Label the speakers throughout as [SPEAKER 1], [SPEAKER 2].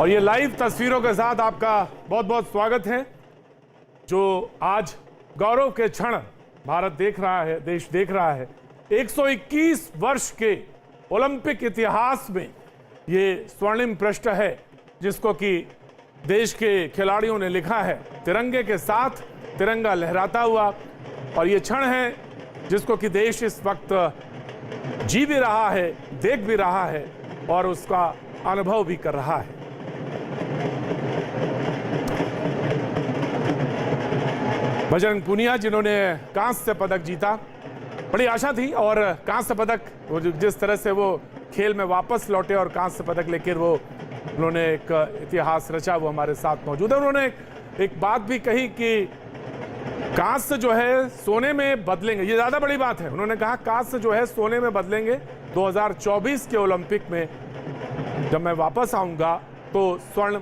[SPEAKER 1] और ये लाइव तस्वीरों के साथ आपका बहुत बहुत स्वागत है। जो आज गौरव के क्षण भारत देख रहा है, देश देख रहा है। 121 वर्ष के ओलंपिक इतिहास में ये स्वर्णिम पृष्ठ है जिसको कि देश के खिलाड़ियों ने लिखा है तिरंगे के साथ, तिरंगा लहराता हुआ। और ये क्षण है जिसको कि देश इस वक्त जी भी रहा है, देख भी रहा है और उसका अनुभव भी कर रहा है। बजरंग पूनिया जिन्होंने कांस्य पदक जीता, बड़ी आशा थी और कांस्य पदक वो जिस तरह से वो खेल में वापस लौटे और कांस्य पदक लेकर वो उन्होंने एक इतिहास रचा, वो हमारे साथ मौजूद है। उन्होंने एक बात भी कही कि कांस्य जो है सोने में बदलेंगे, ये ज्यादा बड़ी बात है। उन्होंने कहा कांस्य जो है सोने में बदलेंगे, 2024 के ओलंपिक में जब मैं वापस आऊंगा तो स्वर्ण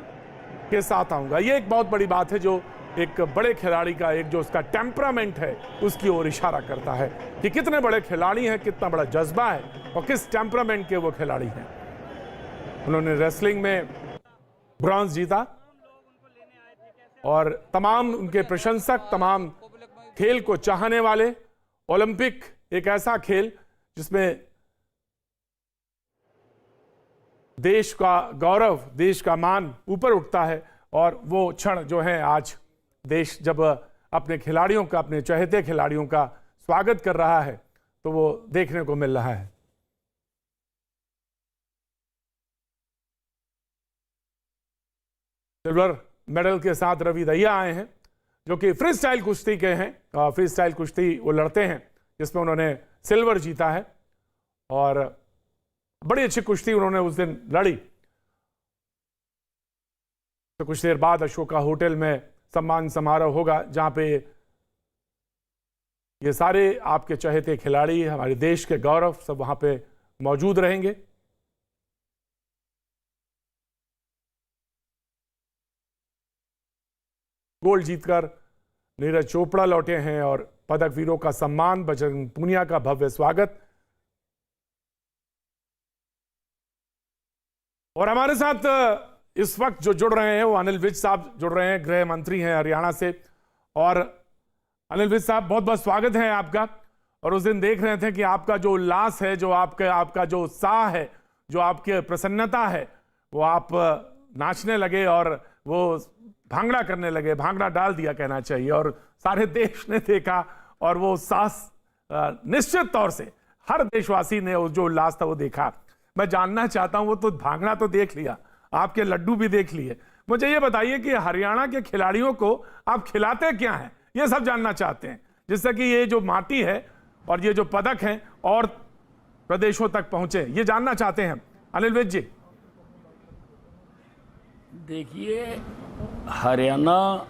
[SPEAKER 1] के साथ आऊंगा। ये एक बहुत बड़ी बात है जो एक बड़े खिलाड़ी का एक जो उसका टेम्परामेंट है उसकी ओर इशारा करता है कि कितने बड़े खिलाड़ी हैं, कितना बड़ा जज्बा है और किस टेम्परामेंट के वो खिलाड़ी हैं। उन्होंने रेसलिंग में ब्रॉन्ज जीता और तमाम उनके प्रशंसक, तमाम खेल को चाहने वाले, ओलंपिक एक ऐसा खेल जिसमें देश का गौरव, देश का मान ऊपर उठता है। और वो क्षण जो है आज देश जब अपने खिलाड़ियों का, अपने चहेते खिलाड़ियों का स्वागत कर रहा है तो वो देखने को मिल रहा है। सिल्वर मेडल के साथ रवि दहिया आए हैं जो कि फ्री स्टाइल कुश्ती के हैं। फ्री स्टाइल कुश्ती वो लड़ते हैं जिसमें उन्होंने सिल्वर जीता है और बड़ी अच्छी कुश्ती उन्होंने उस दिन लड़ी। तो कुछ देर बाद अशोका होटल में सम्मान समारोह होगा जहां पे ये सारे आपके चहेते खिलाड़ी, हमारे देश के गौरव सब वहां पे मौजूद रहेंगे। गोल्ड जीतकर नीरज चोपड़ा लौटे हैं और पदक वीरों का सम्मान, बजरंग पूनिया का भव्य स्वागत। और हमारे साथ इस वक्त जो जुड़ रहे हैं वो अनिल विज साहब जुड़ रहे हैं, गृह मंत्री हैं हरियाणा से। और अनिल विज साहब बहुत बहुत स्वागत है आपका। और उस दिन देख रहे थे कि आपका जो उल्लास है, जो आपका जो उत्साह है, जो आपकी प्रसन्नता है, वो आप नाचने लगे और वो भांगड़ा करने लगे, भांगड़ा डाल दिया कहना चाहिए। और सारे देश ने देखा और वो उत्साह निश्चित तौर से हर देशवासी ने जो उल्लास था वो देखा। मैं जानना चाहता हूं, वो तो भांगड़ा तो देख लिया, आपके लड्डू भी देख लिए, मुझे ये बताइए कि हरियाणा के खिलाड़ियों को आप खिलाते क्या हैं, ये सब जानना चाहते हैं, जिससे कि ये जो माटी है और ये जो पदक हैं और प्रदेशों तक पहुंचे, ये जानना चाहते हैं। अनिल विज जी।
[SPEAKER 2] देखिए, हरियाणा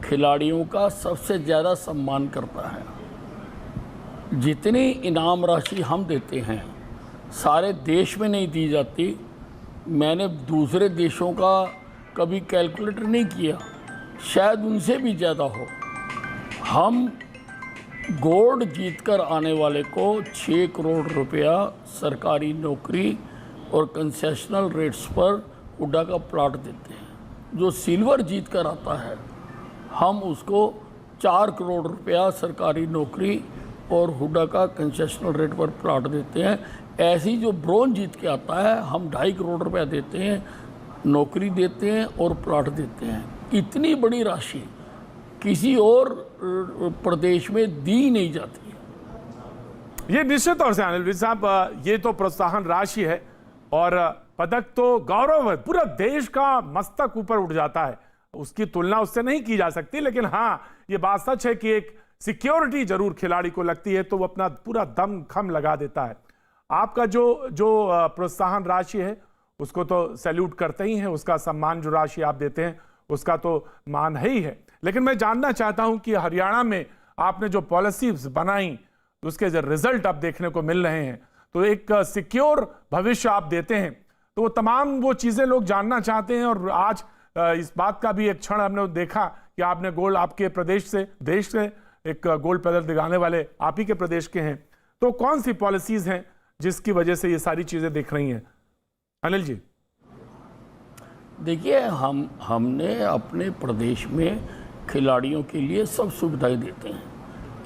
[SPEAKER 2] खिलाड़ियों का सबसे ज़्यादा सम्मान करता है। जितनी इनाम राशि हम देते हैं सारे देश में नहीं दी जाती। मैंने दूसरे देशों का कभी कैलकुलेटर नहीं किया, शायद उनसे भी ज़्यादा हो। हम गोल्ड जीतकर आने वाले को 6 करोड़ रुपया सरकारी नौकरी और कंसेशनल रेट्स पर हुड्डा का प्लाट देते हैं। जो सिल्वर जीत कर आता है हम उसको 4 करोड़ रुपया सरकारी नौकरी और हुड्डा का कंसेशनल रेट पर प्लाट देते हैं। ऐसी जो ब्रोंज जीत के आता है हम 2.5 करोड़ रुपया देते हैं, नौकरी देते हैं और प्लाट देते हैं। इतनी बड़ी राशि किसी और प्रदेश में दी नहीं जाती है।
[SPEAKER 1] ये निश्चित तौर से अनिल विज साहब, ये तो प्रोत्साहन राशि है और पदक तो गौरव है, पूरा देश का मस्तक ऊपर उठ जाता है, उसकी तुलना उससे नहीं की जा सकती। लेकिन हाँ, ये बात सच है कि एक सिक्योरिटी जरूर खिलाड़ी को लगती है तो वो अपना पूरा दम खम लगा देता है। आपका जो प्रोत्साहन राशि है उसको तो सैल्यूट करते ही हैं, उसका सम्मान जो राशि आप देते हैं उसका तो मान है ही है। लेकिन मैं जानना चाहता हूं कि हरियाणा में आपने जो पॉलिसीज बनाई उसके जो रिजल्ट अब देखने को मिल रहे हैं, तो एक सिक्योर भविष्य आप देते हैं, तो वो तमाम वो चीजें लोग जानना चाहते हैं। और आज इस बात का भी एक क्षण हमने देखा कि आपने गोल्ड, आपके प्रदेश से, देश से एक गोल्ड पदक दिलाने वाले आप ही के प्रदेश के हैं। तो कौन सी पॉलिसीज हैं जिसकी वजह से ये सारी चीजें दिख रही हैं? अनिल जी।
[SPEAKER 2] देखिए, हमने अपने प्रदेश में खिलाड़ियों के लिए सब सुविधाएं देते हैं।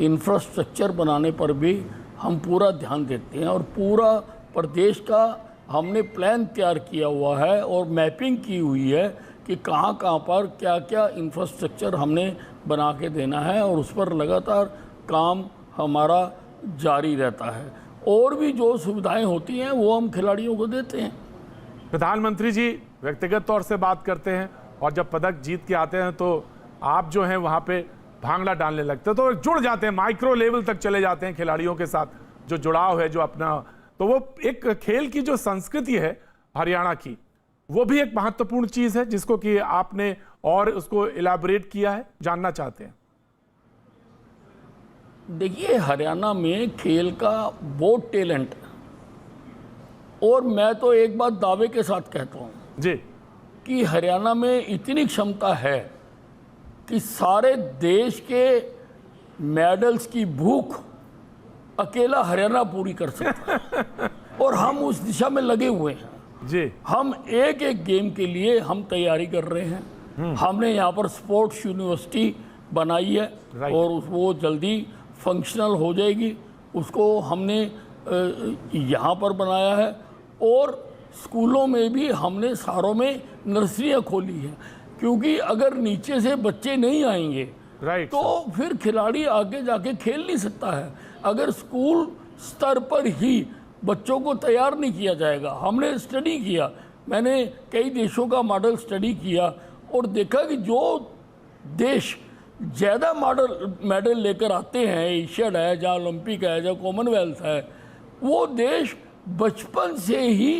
[SPEAKER 2] इंफ्रास्ट्रक्चर बनाने पर भी हम पूरा ध्यान देते हैं और पूरा प्रदेश का हमने प्लान तैयार किया हुआ है और मैपिंग की हुई है कि कहाँ कहाँ पर क्या क्या इंफ्रास्ट्रक्चर हमने बना के देना है और उस पर लगातार काम हमारा जारी रहता है। और भी जो सुविधाएं होती हैं वो हम खिलाड़ियों को देते हैं।
[SPEAKER 1] प्रधानमंत्री जी व्यक्तिगत तौर से बात करते हैं और जब पदक जीत के आते हैं तो आप जो हैं वहाँ पे भांगड़ा डालने लगते हैं, तो जुड़ जाते हैं, माइक्रो लेवल तक चले जाते हैं खिलाड़ियों के साथ, जो जुड़ाव है, जो अपना, तो वो एक खेल की जो संस्कृति है हरियाणा की, वो भी एक महत्वपूर्ण चीज है जिसको कि आपने और उसको इलाबोरेट किया है, जानना चाहते हैं।
[SPEAKER 2] देखिए, हरियाणा में खेल का बहुत टैलेंट है और मैं तो एक बात दावे के साथ कहता हूँ
[SPEAKER 1] जी
[SPEAKER 2] कि हरियाणा में इतनी क्षमता है कि सारे देश के मेडल्स की भूख अकेला हरियाणा पूरी कर सकता है और हम उस दिशा में लगे हुए हैं
[SPEAKER 1] जी।
[SPEAKER 2] हम एक एक गेम के लिए हम तैयारी कर रहे हैं। हमने यहाँ पर स्पोर्ट्स यूनिवर्सिटी बनाई है और वो जल्दी फंक्शनल हो जाएगी। उसको हमने यहाँ पर बनाया है और स्कूलों में भी हमने सारों में नर्सरियाँ खोली हैं, क्योंकि अगर नीचे से बच्चे नहीं आएंगे तो फिर खिलाड़ी आगे जाके खेल नहीं सकता है। अगर स्कूल स्तर पर ही बच्चों को तैयार नहीं किया जाएगा, हमने स्टडी किया, मैंने कई देशों का मॉडल स्टडी किया और देखा कि जो देश ज़्यादा मेडल लेकर आते हैं, एशियड है, जहाँ ओलंपिक है, जहाँ कॉमनवेल्थ है, वो देश बचपन से ही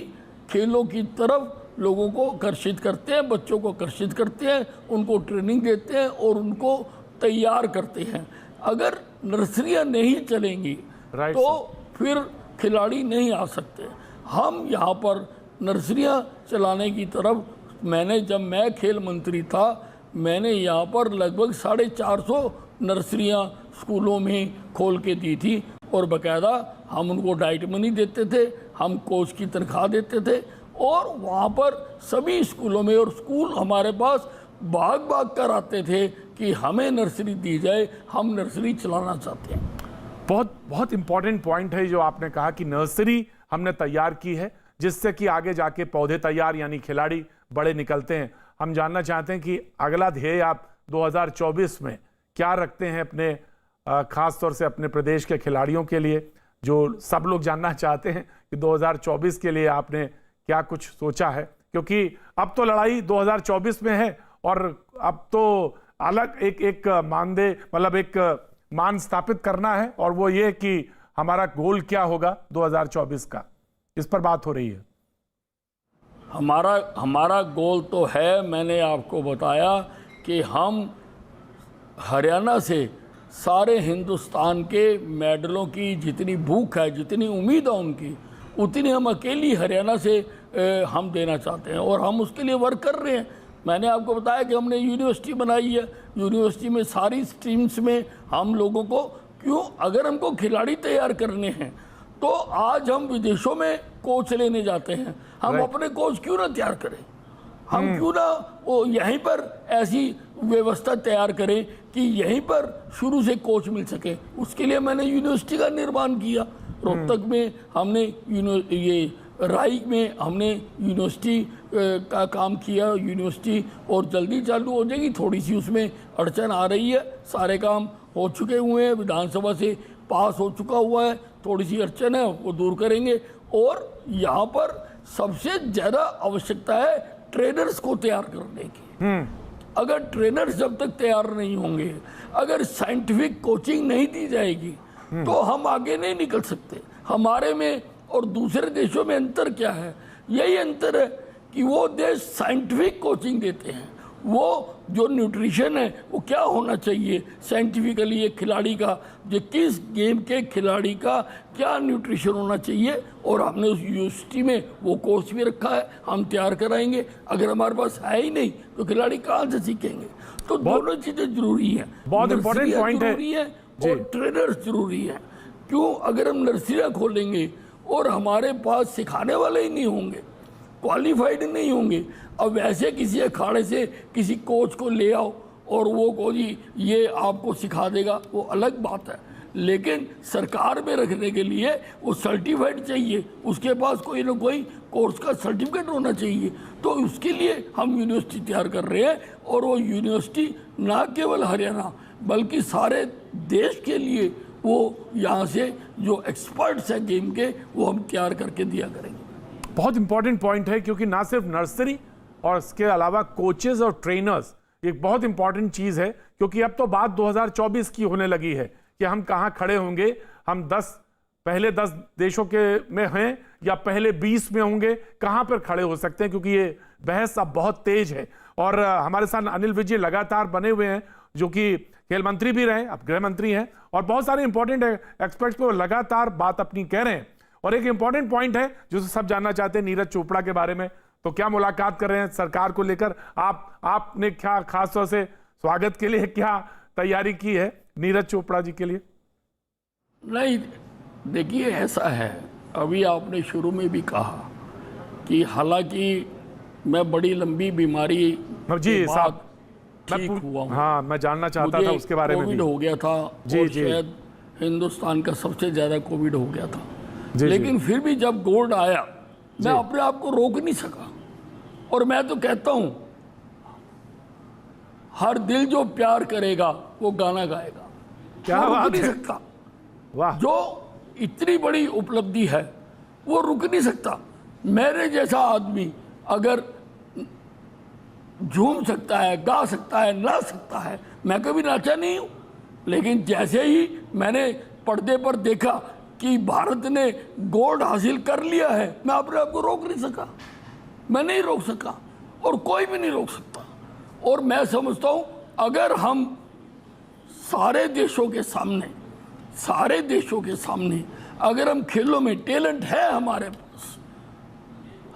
[SPEAKER 2] खेलों की तरफ लोगों को आकर्षित करते हैं, बच्चों को आकर्षित करते हैं, उनको ट्रेनिंग देते हैं और उनको तैयार करते हैं। अगर नर्सरियाँ नहीं चलेंगी तो फिर खिलाड़ी नहीं आ सकते। हम यहाँ पर नर्सरियाँ चलाने की तरफ, जब मैं खेल मंत्री था, मैंने यहाँ पर लगभग 450 नर्सरियाँ स्कूलों में खोल के दी थी और बाकायदा हम उनको डाइट मनी देते थे, हम कोच की तनख्वाह देते थे और वहाँ पर सभी स्कूलों में, और स्कूल हमारे पास भाग कर आते थे कि हमें नर्सरी दी जाए, हम नर्सरी चलाना चाहते हैं।
[SPEAKER 1] बहुत इंपॉर्टेंट पॉइंट है जो आपने कहा कि नर्सरी हमने तैयार की है जिससे कि आगे जाके पौधे तैयार यानी खिलाड़ी बड़े निकलते हैं। हम जानना चाहते हैं कि अगला ध्येय आप 2024 में क्या रखते हैं अपने खास तौर से अपने प्रदेश के खिलाड़ियों के लिए, जो सब लोग जानना चाहते हैं कि 2024 के लिए आपने क्या कुछ सोचा है, क्योंकि अब तो लड़ाई 2024 में है और अब तो अलग एक मानदेय, मतलब एक मान स्थापित करना है और वो ये कि हमारा गोल क्या होगा 2024 का, इस पर बात हो रही है।
[SPEAKER 2] हमारा गोल तो है, मैंने आपको बताया कि हम हरियाणा से सारे हिंदुस्तान के मेडलों की जितनी भूख है, जितनी उम्मीद है उनकी, उतनी हम अकेली हरियाणा से हम देना चाहते हैं और हम उसके लिए वर्क कर रहे हैं। मैंने आपको बताया कि हमने यूनिवर्सिटी बनाई है, यूनिवर्सिटी में सारी स्ट्रीम्स में हम लोगों को, क्यों, अगर हमको खिलाड़ी तैयार करने हैं तो आज हम विदेशों में कोच लेने जाते हैं, हम अपने कोच क्यों ना तैयार करें, हम क्यों ना वो यहीं पर ऐसी व्यवस्था तैयार करें कि यहीं पर शुरू से कोच मिल सके। उसके लिए मैंने यूनिवर्सिटी का निर्माण किया, रोहतक में हमने ये राई में हमने यूनिवर्सिटी का काम किया, यूनिवर्सिटी और जल्दी चालू हो जाएगी, थोड़ी सी उसमें अड़चन आ रही है, सारे काम हो चुके हुए हैं, विधानसभा से पास हो चुका हुआ है, थोड़ी सी अड़चन है वो दूर करेंगे। और यहाँ पर सबसे ज़्यादा आवश्यकता है ट्रेनर्स को तैयार करने की। अगर ट्रेनर्स जब तक तैयार नहीं होंगे, अगर साइंटिफिक कोचिंग नहीं दी जाएगी तो हम आगे नहीं निकल सकते। हमारे में और दूसरे देशों में अंतर क्या है? यही अंतर है कि वो देश साइंटिफिक कोचिंग देते हैं, वो जो न्यूट्रिशन है वो क्या होना चाहिए साइंटिफिकली, एक खिलाड़ी का, जो किस गेम के खिलाड़ी का क्या न्यूट्रिशन होना चाहिए, और हमने उस यूनिवर्सिटी में वो कोर्स भी रखा है, हम तैयार कराएंगे। अगर हमारे पास है ही नहीं तो खिलाड़ी कहाँ से सीखेंगे? तो दोनों चीज़ें जरूरी हैं,
[SPEAKER 1] बहुत इंपॉर्टेंट पॉइंट
[SPEAKER 2] है और ट्रेनर्स जरूरी है। क्यों? अगर हम नर्सरियाँ खोलेंगे और हमारे पास सिखाने वाले ही नहीं होंगे क्वालिफाइड नहीं होंगे। अब वैसे किसी अखाड़े से किसी कोच को ले आओ और वो को जी ये आपको सिखा देगा, वो अलग बात है। लेकिन सरकार में रखने के लिए वो सर्टिफाइड चाहिए, उसके पास कोई ना कोई कोर्स का सर्टिफिकेट होना चाहिए। तो उसके लिए हम यूनिवर्सिटी तैयार कर रहे हैं, और वो यूनिवर्सिटी ना केवल हरियाणा बल्कि सारे देश के लिए वो यहाँ से जो एक्सपर्ट्स हैं गेम के, वो हम तैयार करके दिया करेंगे।
[SPEAKER 1] बहुत इंपॉर्टेंट पॉइंट है, क्योंकि ना सिर्फ नर्सरी और इसके अलावा कोचेज और ट्रेनर्स एक बहुत इंपॉर्टेंट चीज है, क्योंकि अब तो बात 2024 की होने लगी है कि हम कहां खड़े होंगे। हम पहले 10 देशों के में हैं या पहले 20 में होंगे, कहां पर खड़े हो सकते हैं, क्योंकि ये बहस अब बहुत तेज है। और हमारे साथ अनिल विज जी लगातार बने हुए हैं, जो कि खेल मंत्री भी रहे, अब गृह मंत्री हैं, और बहुत सारे इंपॉर्टेंट एक्सपर्ट्स पे लगातार बात अपनी कह रहे हैं। और एक इंपॉर्टेंट पॉइंट है जो सब जानना चाहते हैं नीरज चोपड़ा के बारे में। तो क्या मुलाकात कर रहे हैं सरकार को लेकर? आपने क्या खास तौर से स्वागत के लिए क्या तैयारी की है नीरज चोपड़ा जी के लिए?
[SPEAKER 2] नहीं, देखिए ऐसा है, अभी आपने शुरू में भी कहा कि हालांकि मैं बड़ी लंबी बीमारी
[SPEAKER 1] जी साहब
[SPEAKER 2] ठीक हुआ हूं।
[SPEAKER 1] हाँ, मैं जानना चाहता था उसके बारे में भी।
[SPEAKER 2] कोविड हो गया था
[SPEAKER 1] जी,
[SPEAKER 2] और
[SPEAKER 1] जी।
[SPEAKER 2] शायद हिंदुस्तान का सबसे ज्यादा कोविड हो गया था।
[SPEAKER 1] जी,
[SPEAKER 2] लेकिन फिर भी जब गोल्ड आया, मैं अपने आप को रोक नहीं सका। और मैं तो कहता हूं, हर दिल जो प्यार करेगा वो गाना गाएगा।
[SPEAKER 1] क्या
[SPEAKER 2] वो रुक
[SPEAKER 1] बात
[SPEAKER 2] नहीं
[SPEAKER 1] है।
[SPEAKER 2] सकता।
[SPEAKER 1] वाह,
[SPEAKER 2] जो इतनी बड़ी उपलब्धि है वो रुक नहीं सकता। मेरे जैसा आदमी अगर झूम सकता है, गा सकता है, नाच सकता है, मैं कभी नाचा नहीं हूं, लेकिन जैसे ही मैंने पर्दे पर देखा कि भारत ने गोल्ड हासिल कर लिया है, मैं अपने आप को रोक नहीं सका। मैं नहीं रोक सका और कोई भी नहीं रोक सकता। और मैं समझता हूं, अगर हम सारे देशों के सामने अगर हम खेलों में टैलेंट है हमारे पास,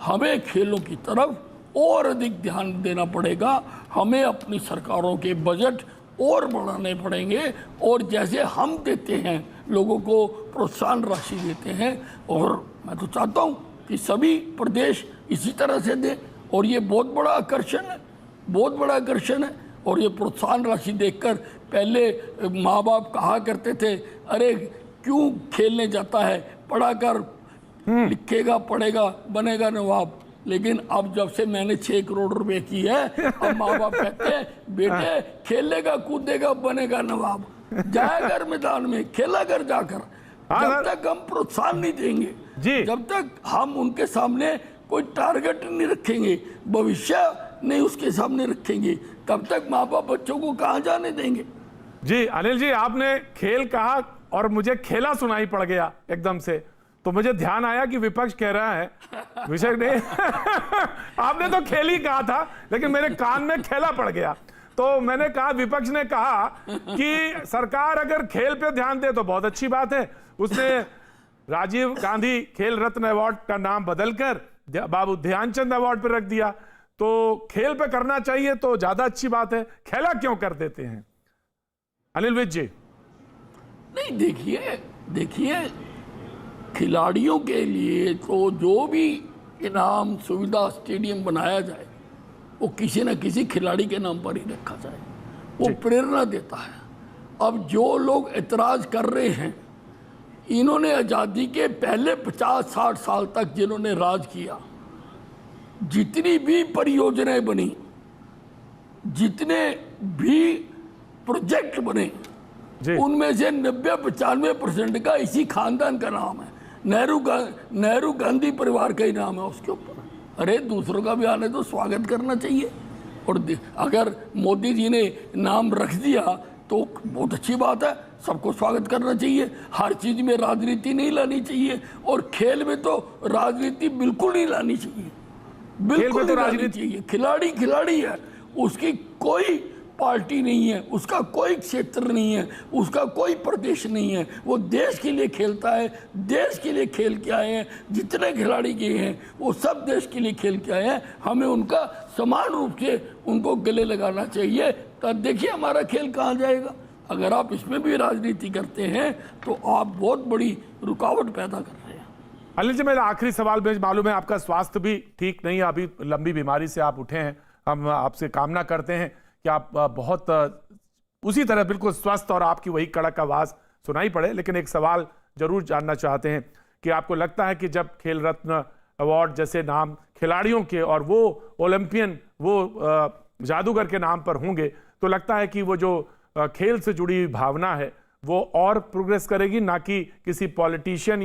[SPEAKER 2] हमें खेलों की तरफ और अधिक ध्यान देना पड़ेगा। हमें अपनी सरकारों के बजट और बढ़ाने पड़ेंगे, और जैसे हम देते हैं लोगों को प्रोत्साहन राशि देते हैं, और मैं तो चाहता हूं कि सभी प्रदेश इसी तरह से दें। और ये बहुत बड़ा आकर्षण है। और ये प्रोत्साहन राशि देखकर पहले माँ बाप कहा करते थे, अरे क्यों खेलने जाता है, पढ़ा कर लिखेगा, पढ़ेगा, बनेगा नवाब। लेकिन अब जब से मैंने 6 करोड़ रुपए की है, अब माँ बाप कहते हैं बेटे खेलेगा, कूदेगा, बनेगा नवाब, जाकर मैदान में खेला कर जाकर। जब तक हम प्रोत्साहन नहीं देंगे, जब तक हम उनके सामने कोई टारगेट नहीं रखेंगे, भविष्य नहीं उसके सामने रखेंगे, तब तक माँ बाप बच्चों को कहाँ जाने देंगे।
[SPEAKER 1] जी अनिल जी, आपने खेल कहा और मुझे खेला सुनाई पड़ गया एकदम से, तो मुझे ध्यान आया कि विपक्ष कह रहा है विषय ने आपने तो खेल ही कहा था, लेकिन मेरे कान में खेला पड़ गया। तो मैंने कहा, विपक्ष ने कहा कि सरकार अगर खेल पे ध्यान दे तो बहुत अच्छी बात है। उसने राजीव गांधी खेल रत्न अवार्ड का नाम बदलकर बाबू ध्यानचंद अवार्ड पर रख दिया। तो खेल पे करना चाहिए तो ज्यादा अच्छी बात है, खेला क्यों कर देते हैं अनिल विज जी?
[SPEAKER 2] नहीं, देखिए खिलाड़ियों के लिए तो जो भी इनाम सुविधा स्टेडियम बनाया जाए, वो किसी न किसी खिलाड़ी के नाम पर ही रखा जाए, वो प्रेरणा देता है। अब जो लोग एतराज कर रहे हैं, इन्होंने आज़ादी के पहले 50-60 साल तक जिन्होंने राज किया, जितनी भी परियोजनाएं बनी, जितने भी प्रोजेक्ट बने, उनमें से 90-95% का इसी खानदान का नाम है। नेहरू गांधी परिवार का ही नाम है उसके ऊपर। अरे दूसरों का भी आने तो स्वागत करना चाहिए। और अगर मोदी जी ने नाम रख दिया तो बहुत अच्छी बात है, सबको स्वागत करना चाहिए। हर चीज में राजनीति नहीं लानी चाहिए, और खेल में तो राजनीति बिल्कुल नहीं लानी चाहिए, बिल्कुल नहीं लानी चाहिए। खिलाड़ी है, उसकी कोई पार्टी नहीं है, उसका कोई क्षेत्र नहीं है, उसका कोई प्रदेश नहीं है, वो देश के लिए खेलता है। देश के लिए खेल के आए हैं, जितने खिलाड़ी गए हैं वो सब देश के लिए खेल के आए हैं। हमें उनका समान रूप से उनको गले लगाना चाहिए। तो देखिए हमारा खेल कहाँ जाएगा। अगर आप इसमें भी राजनीति करते हैं तो आप बहुत बड़ी रुकावट पैदा कर रहे हैं।
[SPEAKER 1] अनिल जी, मेरा आखिरी सवाल, मुझे मालूम है आपका स्वास्थ्य भी ठीक नहीं है, अभी लंबी बीमारी से आप उठे हैं। हम आपसे कामना करते हैं कि आप बहुत उसी तरह बिल्कुल स्वस्थ और आपकी वही कड़क आवाज सुनाई पड़े। लेकिन एक सवाल जरूर जानना चाहते हैं कि आपको लगता है कि जब खेल रत्न अवार्ड जैसे नाम खिलाड़ियों के और वो ओलंपियन, वो जादूगर के नाम पर होंगे, तो लगता है कि वो जो खेल से जुड़ी हुई भावना है वो और प्रोग्रेस करेगी, ना कि किसी पॉलिटिशियन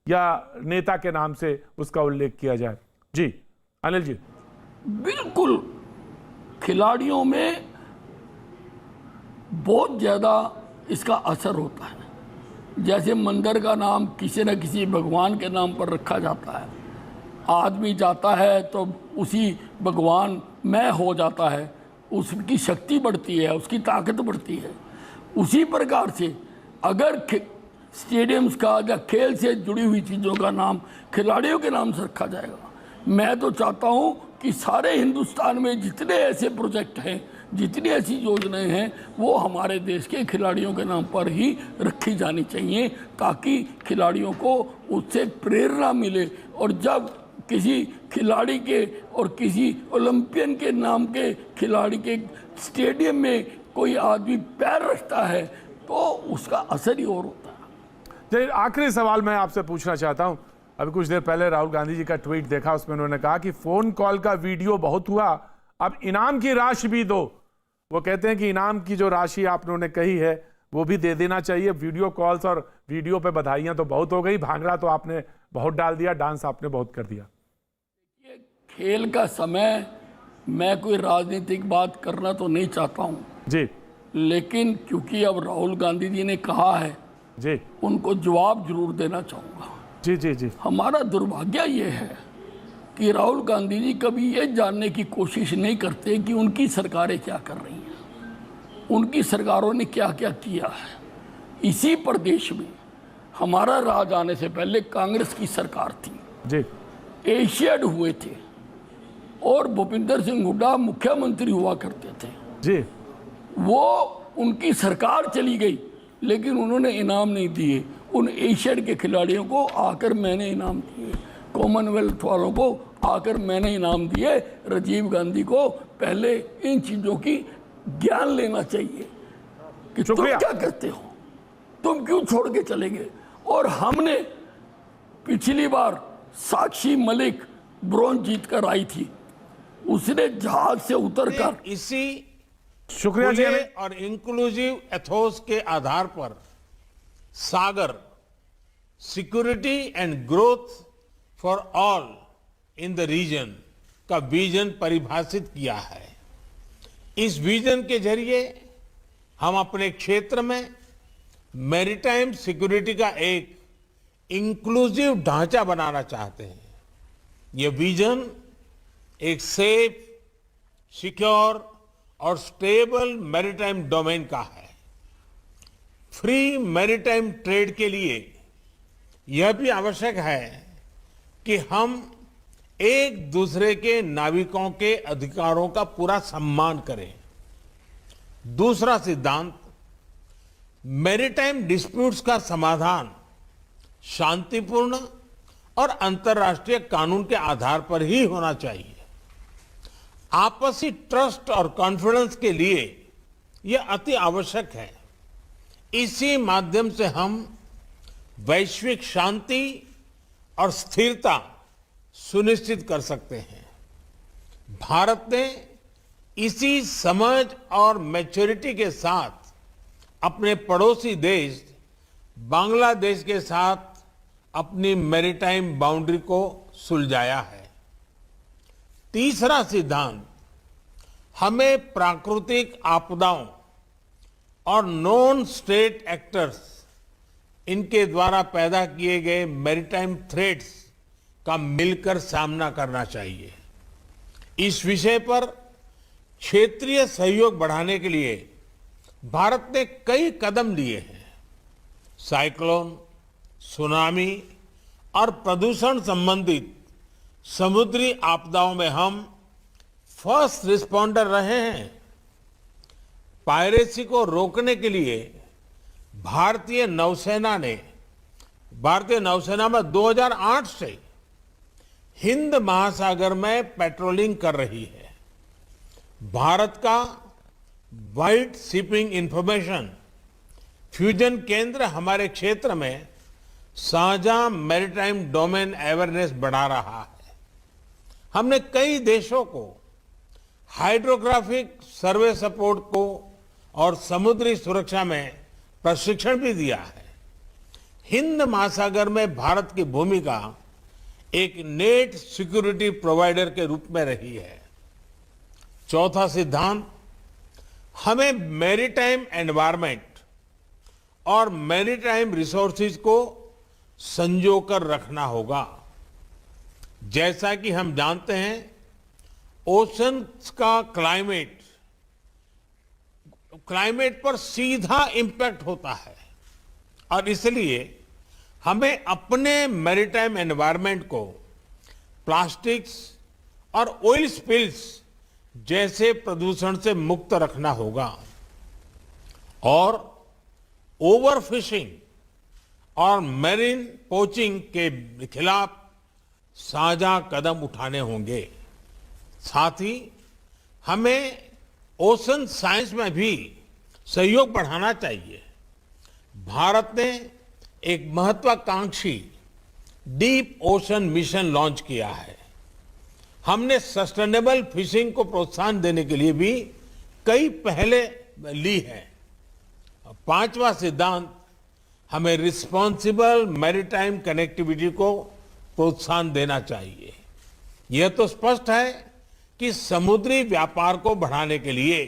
[SPEAKER 1] या नेता के नाम से उसका उल्लेख किया जाए? जी अनिल जी।
[SPEAKER 2] बिल्कुल, खिलाड़ियों में बहुत ज़्यादा इसका असर होता है। जैसे मंदिर का नाम किसी न किसी भगवान के नाम पर रखा जाता है, आदमी जाता है तो उसी भगवान में हो जाता है, उसकी शक्ति बढ़ती है, उसकी ताकत बढ़ती है। उसी प्रकार से अगर स्टेडियम्स का या खेल से जुड़ी हुई चीज़ों का नाम खिलाड़ियों के नाम से रखा जाएगा, मैं तो चाहता हूं कि सारे हिंदुस्तान में जितने ऐसे प्रोजेक्ट हैं, जितनी ऐसी योजनाएं हैं, वो हमारे देश के खिलाड़ियों के नाम पर ही रखी जानी चाहिए, ताकि खिलाड़ियों को उससे प्रेरणा मिले। और जब किसी खिलाड़ी के और किसी ओलंपियन के नाम के खिलाड़ी के स्टेडियम में कोई आदमी पैर रखता है तो उसका असर ही और होता है।
[SPEAKER 1] जी, आखिरी सवाल मैं आपसे पूछना चाहता हूं। अभी कुछ देर पहले राहुल गांधी जी का ट्वीट देखा, उसमें उन्होंने कहा कि फोन कॉल का वीडियो बहुत हुआ, अब इनाम की राशि भी दो। वो कहते हैं कि इनाम की जो राशि आपने कही है वो भी दे देना चाहिए। वीडियो कॉल्स और वीडियो पे बधाइयां तो बहुत हो गई, भांगड़ा तो आपने बहुत डाल दिया, डांस आपने बहुत कर दिया।
[SPEAKER 2] खेल का समय, मैं कोई राजनीतिक बात करना तो नहीं चाहता हूं
[SPEAKER 1] जी,
[SPEAKER 2] लेकिन क्योंकि अब राहुल गांधी जी ने कहा है
[SPEAKER 1] जी,
[SPEAKER 2] उनको जवाब जरूर देना चाहूँगा।
[SPEAKER 1] जी, जी, जी।
[SPEAKER 2] हमारा दुर्भाग्य ये है कि राहुल गांधी जी कभी ये जानने की कोशिश नहीं करते कि उनकी सरकारें क्या कर रही हैं, उनकी सरकारों ने क्या क्या किया है। इसी प्रदेश में हमारा राज आने से पहले कांग्रेस की सरकार थी
[SPEAKER 1] जी,
[SPEAKER 2] एशियड हुए थे और भूपिंदर सिंह हुड्डा मुख्यमंत्री हुआ करते थे
[SPEAKER 1] जी।
[SPEAKER 2] वो उनकी सरकार चली गई लेकिन उन्होंने इनाम नहीं दिए। उन एशियड के खिलाड़ियों को आकर मैंने इनाम दिए, कॉमनवेल्थ वालों को आकर मैंने इनाम दिए। राजीव गांधी को पहले इन चीज़ों की ज्ञान लेना चाहिए कि तुम क्या करते हो, तुम क्यों छोड़ के चले गए। और हमने पिछली बार साक्षी मलिक ब्रॉन्ज जीत कर आई थी, उसने जहाज से उतरकर
[SPEAKER 3] इसी
[SPEAKER 1] शुक्रिया जी।
[SPEAKER 3] और इंक्लूसिव एथोस के आधार पर Sagar security and growth for all in the region का विजन परिभाषित किया है। इस विजन के जरिए हम अपने क्षेत्र में मैरीटाइम सिक्योरिटी का एक इंक्लूसिव ढांचा बनाना चाहते हैं। यह विजन एक सेफ, सिक्योर और स्टेबल मैरीटाइम डोमेन का है। फ्री मैरीटाइम ट्रेड के लिए यह भी आवश्यक है कि हम एक दूसरे के नाविकों के अधिकारों का पूरा सम्मान करें। दूसरा सिद्धांत, मैरीटाइम डिस्प्यूट्स का समाधान शांतिपूर्ण और अंतर्राष्ट्रीय कानून के आधार पर ही होना चाहिए। आपसी ट्रस्ट और कॉन्फिडेंस के लिए यह अति आवश्यक है। इसी माध्यम से हम वैश्विक शांति और स्थिरता सुनिश्चित कर सकते हैं। भारत ने इसी समझ और मैच्योरिटी के साथ अपने पड़ोसी देश बांग्लादेश के साथ अपनी मैरीटाइम बाउंड्री को सुलझाया है। तीसरा सिद्धांत, हमें प्राकृतिक आपदाओं और नॉन स्टेट एक्टर्स, इनके द्वारा पैदा किए गए मैरीटाइम थ्रेट्स का मिलकर सामना करना चाहिए। इस विषय पर क्षेत्रीय सहयोग बढ़ाने के लिए भारत ने कई कदम लिए हैं। साइक्लोन, सुनामी और प्रदूषण संबंधित समुद्री आपदाओं में हम फर्स्ट रिस्पॉन्डर रहे हैं। पायरेसी को रोकने के लिए भारतीय नौसेना ने भारतीय नौसेना में 2008 से हिंद महासागर में पेट्रोलिंग कर रही है। भारत का वाइड शिपिंग इंफॉर्मेशन फ्यूजन केंद्र हमारे क्षेत्र में साझा मैरीटाइम डोमेन अवेयरनेस बढ़ा रहा है। हमने कई देशों को हाइड्रोग्राफिक सर्वे सपोर्ट को और समुद्री सुरक्षा में प्रशिक्षण भी दिया है। हिंद महासागर में भारत की भूमिका एक नेट सिक्योरिटी प्रोवाइडर के रूप में रही है। चौथा सिद्धांत, हमें मैरीटाइम एनवायरनमेंट और मैरीटाइम रिसोर्सेज को संजोकर रखना होगा। जैसा कि हम जानते हैं, ओशन का क्लाइमेट पर सीधा इंपैक्ट होता है और इसलिए हमें अपने मैरीटाइम एनवायरनमेंट को प्लास्टिक्स और ऑयल स्पिल्स जैसे प्रदूषण से मुक्त रखना होगा और ओवरफिशिंग और मैरीन पोचिंग के खिलाफ साझा कदम उठाने होंगे। साथ ही हमें ओशन साइंस में भी सहयोग बढ़ाना चाहिए। भारत ने एक महत्वाकांक्षी डीप ओशन मिशन लॉन्च किया है। हमने सस्टेनेबल फिशिंग को प्रोत्साहन देने के लिए भी कई पहले ली है। पांचवा सिद्धांत, हमें रिस्पॉन्सिबल मैरीटाइम कनेक्टिविटी को प्रोत्साहन देना चाहिए। यह तो स्पष्ट है कि समुद्री व्यापार को बढ़ाने के लिए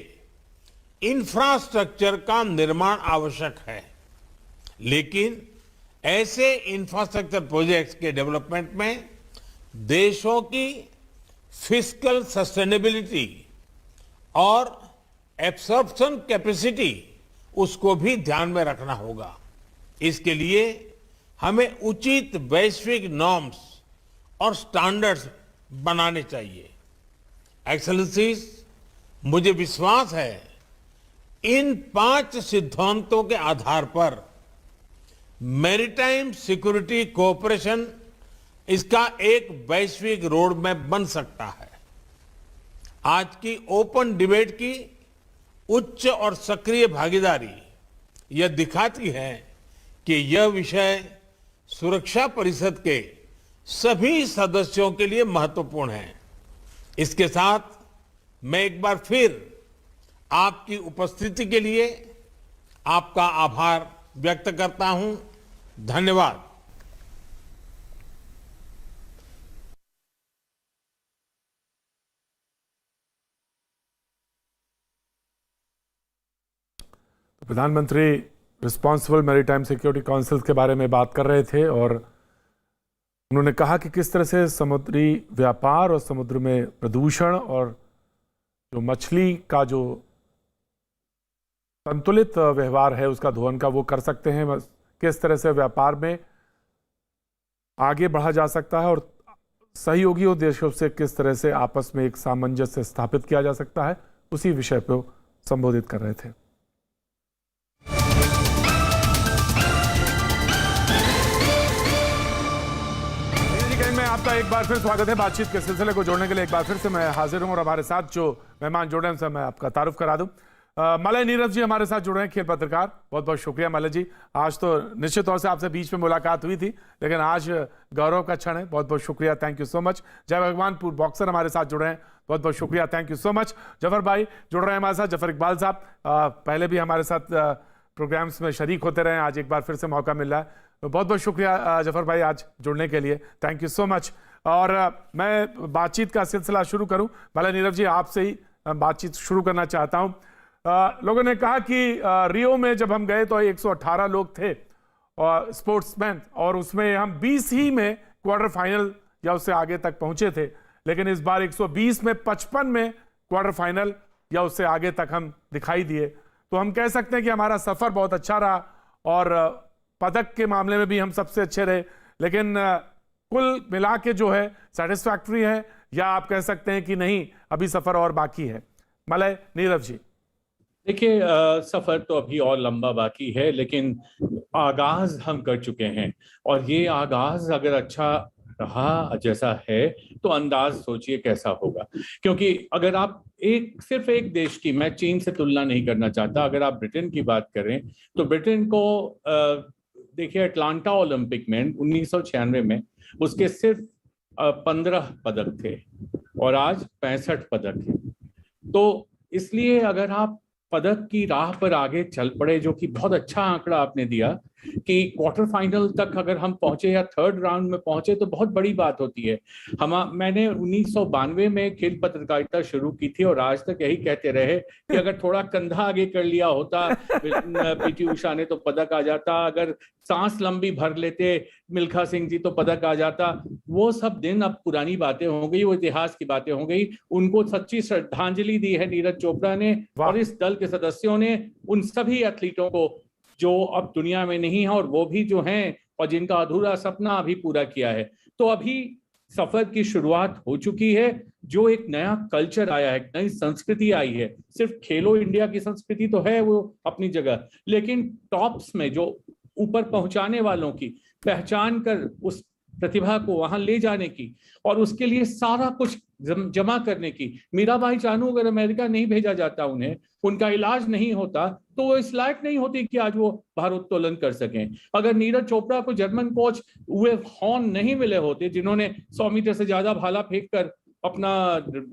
[SPEAKER 3] इंफ्रास्ट्रक्चर का निर्माण आवश्यक है, लेकिन ऐसे इंफ्रास्ट्रक्चर प्रोजेक्ट्स के डेवलपमेंट में देशों की फिस्कल सस्टेनेबिलिटी और एब्सॉर्प्शन कैपेसिटी उसको भी ध्यान में रखना होगा। इसके लिए हमें उचित वैश्विक नॉर्म्स और स्टैंडर्ड्स बनाने चाहिए। एक्सेलेंसीज, मुझे विश्वास है इन 5 सिद्धांतों के आधार पर मैरीटाइम सिक्योरिटी कोऑपरेशन इसका एक वैश्विक रोड मैप बन सकता है। आज की ओपन डिबेट की उच्च और सक्रिय भागीदारी यह दिखाती है कि यह विषय सुरक्षा परिषद के सभी सदस्यों के लिए महत्वपूर्ण है। इसके साथ मैं एक बार फिर आपकी उपस्थिति के लिए आपका आभार व्यक्त करता हूं। धन्यवाद।
[SPEAKER 1] प्रधानमंत्री रिस्पॉन्सिबल मैरीटाइम सिक्योरिटी काउंसिल के बारे में बात कर रहे थे और उन्होंने कहा कि किस तरह से समुद्री व्यापार और समुद्र में प्रदूषण और जो मछली का जो संतुलित व्यवहार है उसका धोवन का वो कर सकते हैं। किस तरह से व्यापार में आगे बढ़ा जा सकता है और सहयोगी देशों से किस तरह से आपस में एक सामंजस्य स्थापित किया जा सकता है, उसी विषय पर संबोधित कर रहे थे। में आपका एक बार फिर स्वागत है। बातचीत के सिलसिले को जोड़ने के लिए एक बार फिर से मैं हाजिर हूं और हमारे साथ जो मेहमान जुड़े हैं उनसे मैं आपका तारुफ करा दूं। मलय नीरज जी हमारे साथ जुड़े हैं, खेल पत्रकार। बहुत बहुत शुक्रिया मलय जी। आज तो निश्चित तौर से आपसे बीच में मुलाकात हुई थी, लेकिन आज गौरव का क्षण है। बहुत बहुत शुक्रिया, थैंक यू सो मच। जय भगवानपुर बॉक्सर हमारे साथ जुड़े हैं, बहुत बहुत शुक्रिया, thank you so much. Zafar भाई जुड़ रहे हैं हमारे साथ, जफर इकबाल साहब पहले भी हमारे साथ प्रोग्राम्स में शरीक होते रहे, आज एक बार फिर से मौका मिल रहा है। बहुत बहुत शुक्रिया जफर भाई आज जुड़ने के लिए, थैंक यू सो मच। और मैं बातचीत का सिलसिला शुरू करूं, मलय नीरज जी आपसे ही बातचीत शुरू करना चाहता हूं। लोगों ने कहा कि रियो में जब हम गए तो 118 लोग थे और स्पोर्ट्समैन, और उसमें हम 20 ही में क्वार्टर फाइनल या उससे आगे तक पहुंचे थे, लेकिन इस बार 120 में 55 में क्वार्टर फाइनल या उससे आगे तक हम दिखाई दिए। तो हम कह सकते हैं कि हमारा सफर बहुत अच्छा रहा और पदक के मामले में भी हम सबसे अच्छे रहे, लेकिन कुल मिला के जो है सेटिस्फैक्टरी है, या आप कह सकते हैं कि नहीं अभी सफर और बाकी है। मलय नीरज जी।
[SPEAKER 4] देखिए, सफर तो अभी और लंबा बाकी है, लेकिन आगाज हम कर चुके हैं। और ये आगाज अगर अच्छा रहा जैसा है, तो अंदाज सोचिए कैसा होगा। क्योंकि अगर आप सिर्फ एक देश की, मैं चीन से तुलना नहीं करना चाहता, अगर आप ब्रिटेन की बात करें तो ब्रिटेन को देखिए, अटलांटा ओलंपिक में 1996 में उसके सिर्फ 15 पदक थे और आज 65 पदक हैं। तो इसलिए अगर आप पदक की राह पर आगे चल पड़े, जो कि बहुत अच्छा आंकड़ा आपने दिया कि क्वार्टर फाइनल तक अगर हम पहुंचे या थर्ड राउंड में पहुंचे, तो बहुत बड़ी बात होती है। मैंने 1992 में खेल पत्रकारिता शुरू की थी और आज तक यही कहते रहे कि अगर थोड़ा कंधा आगे कर लिया होता पीटी उषा ने तो पदक आ जाता, अगर सांस लंबी भर लेते मिल्खा सिंह जी तो पदक आ जाता। वो सब दिन अब पुरानी बातें हो गई, वो इतिहास की बातें हो गई। उनको सच्ची श्रद्धांजलि दी है नीरज चोपड़ा ने और इस दल के सदस्यों ने उन सभी एथलीटों को जो अब दुनिया में नहीं है और वो भी जो हैं और जिनका अधूरा सपना अभी पूरा किया है। तो अभी सफर की शुरुआत हो चुकी है, जो एक नया कल्चर आया है, नई संस्कृति आई है। सिर्फ खेलो इंडिया की संस्कृति तो है वो अपनी जगह, लेकिन टॉप्स में जो ऊपर पहुंचाने वालों की पहचान कर उस प्रतिभा को वहां ले जाने की और उसके लिए सारा कुछ जमा करने की। मीराबाई चानू अगर अमेरिका नहीं भेजा जाता, उन्हें उनका इलाज नहीं होता, तो वो इस लायक नहीं होती कि आज वो भारोत्तोलन कर सकें। अगर नीरज चोपड़ा को जर्मन कोच उवे हॉर्न नहीं मिले होते, जिन्होंने 100 मीटर से ज्यादा भाला फेंक कर अपना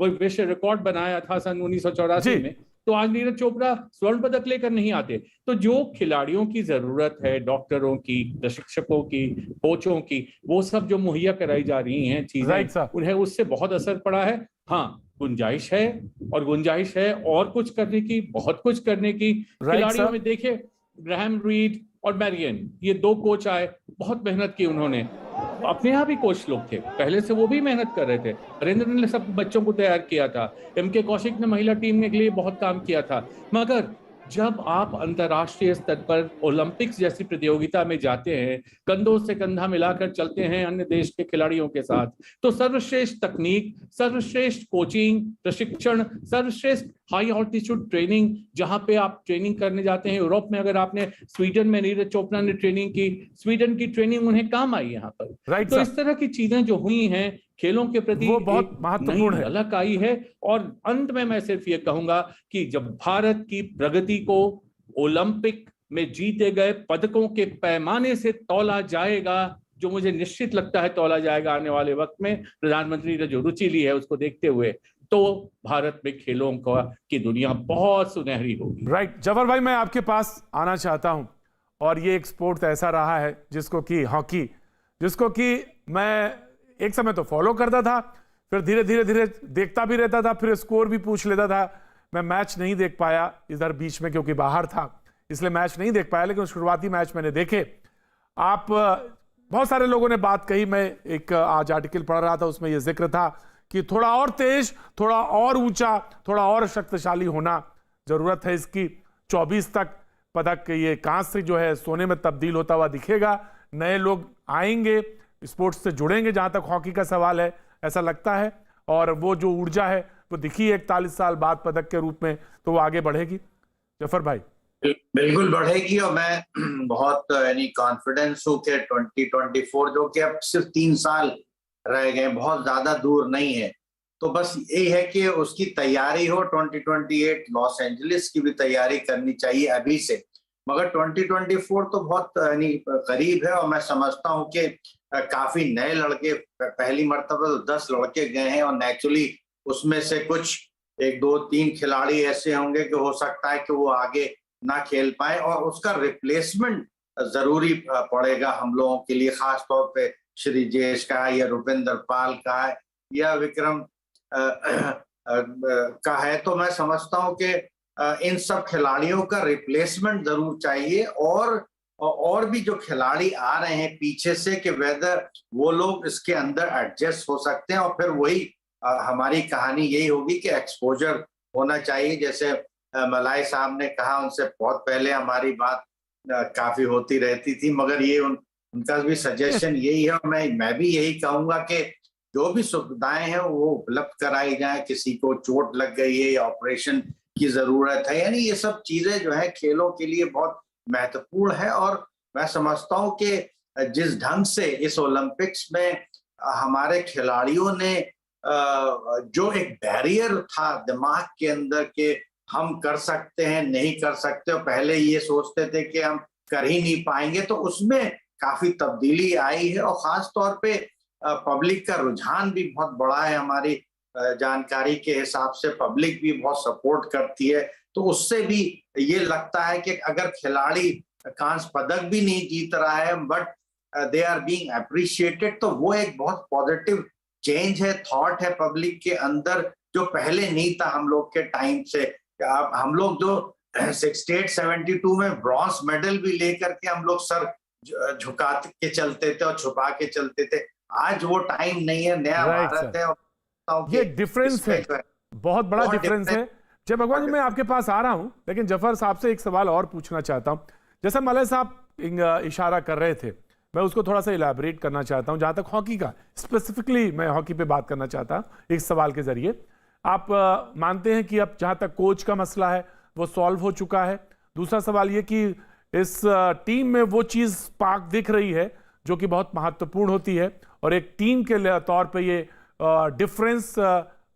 [SPEAKER 4] विश्व रिकॉर्ड बनाया था सन 1984 में, तो आज नीरज चोपड़ा स्वर्ण पदक लेकर नहीं आते। तो जो खिलाड़ियों की जरूरत है, डॉक्टरों की, प्रशिक्षकों की, कोचों की, वो सब जो मुहैया कराई जा रही हैं चीजें, उन्हें उससे बहुत असर पड़ा है। हाँ, गुंजाइश है और कुछ करने की, बहुत कुछ करने की। खिलाड़ियों में देखिए, ग्राहम रीड और मैरियन, ये 2 कोच आए, बहुत मेहनत की उन्होंने। अपने यहाँ भी कोच लोग थे, पहले से वो भी मेहनत कर रहे थे। हरेंद्र ने सब बच्चों को तैयार किया था, एम.के. कौशिक ने महिला टीम के लिए बहुत काम किया था। मगर जब आप अंतर्राष्ट्रीय स्तर पर ओलंपिक्स जैसी प्रतियोगिता में जाते हैं, कंधों से कंधा मिलाकर चलते हैं अन्य देश के खिलाड़ियों के साथ, तो सर्वश्रेष्ठ तकनीक, सर्वश्रेष्ठ कोचिंग, प्रशिक्षण, सर्वश्रेष्ठ हाई ऑल्टीट्यूड ट्रेनिंग, जहां पे आप ट्रेनिंग करने जाते हैं। यूरोप में अगर आपने, स्वीडन में नीरज चोपड़ा ने ट्रेनिंग की, स्वीडन की ट्रेनिंग उन्हें काम आई यहाँ पर। तो इस तरह की चीजें जो हुई हैं खेलों के प्रति, वो बहुत महत्वपूर्ण है, झलक आई है। और अंत में मैं सिर्फ ये कहूंगा कि जब भारत की प्रगति को ओलंपिक में जीते गए पदकों के पैमाने से तौला जाएगा, जो मुझे निश्चित लगता है तौला जाएगा आने वाले वक्त में, प्रधानमंत्री ने जो रुचि ली है उसको देखते हुए, तो भारत में खेलों की दुनिया बहुत सुनहरी होगी।
[SPEAKER 1] राइट जफर भाई, मैं आपके पास आना चाहता हूं। और ये एक स्पोर्ट ऐसा रहा है जिसको कि हॉकी, जिसको कि मैं एक समय तो फॉलो करता था, फिर धीरे धीरे देखता भी रहता था, फिर स्कोर भी पूछ लेता था। मैं मैच नहीं देख पाया इधर बीच में, क्योंकि बाहर था, इसलिए मैच नहीं देख पाया, लेकिन शुरुआती मैच मैंने देखे। आप बहुत सारे लोगों ने बात कही, मैं एक आज आर्टिकल पढ़ रहा था, उसमें यह जिक्र था कि थोड़ा और तेज, थोड़ा और ऊंचा, थोड़ा और शक्तिशाली होना जरूरत है इसकी। 24 तक पदक, ये कांस्य जो है सोने में तब्दील होता हुआ दिखेगा। नए लोग आएंगे, स्पोर्ट्स से जुड़ेंगे, जहां तक हॉकी का सवाल है, ऐसा लगता है। और वो जो ऊर्जा है वो दिखी 41 साल बाद पदक के रूप में, तो वो आगे बढ़ेगी। जफर भाई,
[SPEAKER 5] बिल्कुल बढ़ेगी। और मैं बहुत कॉन्फिडेंस हूँ कि 2024, जो कि अब सिर्फ 3 साल रह गए, बहुत ज्यादा दूर नहीं है, तो बस यही है कि उसकी तैयारी हो। 2028 लॉस एंजलिस की भी तैयारी करनी चाहिए अभी से, मगर 2024 तो बहुत करीब है। और मैं समझता हूँ कि काफी नए लड़के, पहली मर्तबा तो 10 लड़के गए हैं, और नेचुरली उसमें से कुछ 1, 2, 3 खिलाड़ी ऐसे होंगे कि हो सकता है कि वो आगे ना खेल पाए, और उसका रिप्लेसमेंट जरूरी पड़ेगा हम लोगों के लिए, खास तौर पे श्रीजेश का या रुपेंद्र पाल का या विक्रम का है। तो मैं समझता हूं कि इन सब खिलाड़ियों का रिप्लेसमेंट जरूर चाहिए, और भी जो खिलाड़ी आ रहे हैं पीछे से, कि वेदर वो लोग इसके अंदर एडजस्ट हो सकते हैं। और फिर वही हमारी कहानी यही होगी कि एक्सपोजर होना चाहिए। जैसे मलाई साहब ने कहा, उनसे बहुत पहले हमारी बात काफी होती रहती थी, मगर ये उनका भी सजेशन यही है। और मैं भी यही कहूंगा कि जो भी सुविधाएं हैं वो उपलब्ध कराई जाए। किसी को चोट लग गई है या ऑपरेशन की जरूरत है। यानी ये सब चीजें जो है खेलों के लिए बहुत महत्वपूर्ण है। और मैं समझता हूँ कि जिस ढंग से इस ओलंपिक्स में हमारे खिलाड़ियों ने जो एक बैरियर था दिमाग के अंदर के हम कर सकते हैं नहीं कर सकते, और पहले ये सोचते थे कि हम कर ही नहीं पाएंगे, तो उसमें काफी तब्दीली आई है। और खास तौर पे पब्लिक का रुझान भी बहुत बड़ा है। हमारी जानकारी के हिसाब से पब्लिक भी बहुत सपोर्ट करती है। तो उससे भी ये लगता है कि अगर खिलाड़ी कांस्य पदक भी नहीं जीत रहा है but they are being appreciated, तो वो एक बहुत पॉजिटिव चेंज है, थॉट है पब्लिक के अंदर, जो पहले नहीं था हम लोग के टाइम से। हम लोग जो 68-72 में ब्रॉन्ज मेडल भी लेकर के हम लोग सर झुका के चलते थे और छुपा के चलते थे। आज वो टाइम नहीं है, नया भारत है। और
[SPEAKER 1] ये डिफरेंस है, बहुत बड़ा डिफरेंस है। जय भगवान जी, मैं आपके पास आ रहा हूं, लेकिन जफर साहब से एक सवाल और पूछना चाहता हूं। जैसा मलय साहब इशारा कर रहे थे, मैं उसको थोड़ा सा इलैबोरेट करना चाहता हूं। जहां तक हॉकी का, स्पेसिफिकली मैं हॉकी पे बात करना चाहता हूं एक सवाल के जरिए। आप मानते हैं कि अब जहां तक कोच का मसला है वो सॉल्व हो चुका है? दूसरा सवाल ये कि इस टीम में वो चीज पाक दिख रही है जो कि बहुत महत्वपूर्ण होती है, और एक टीम के तौर पे ये डिफरेंस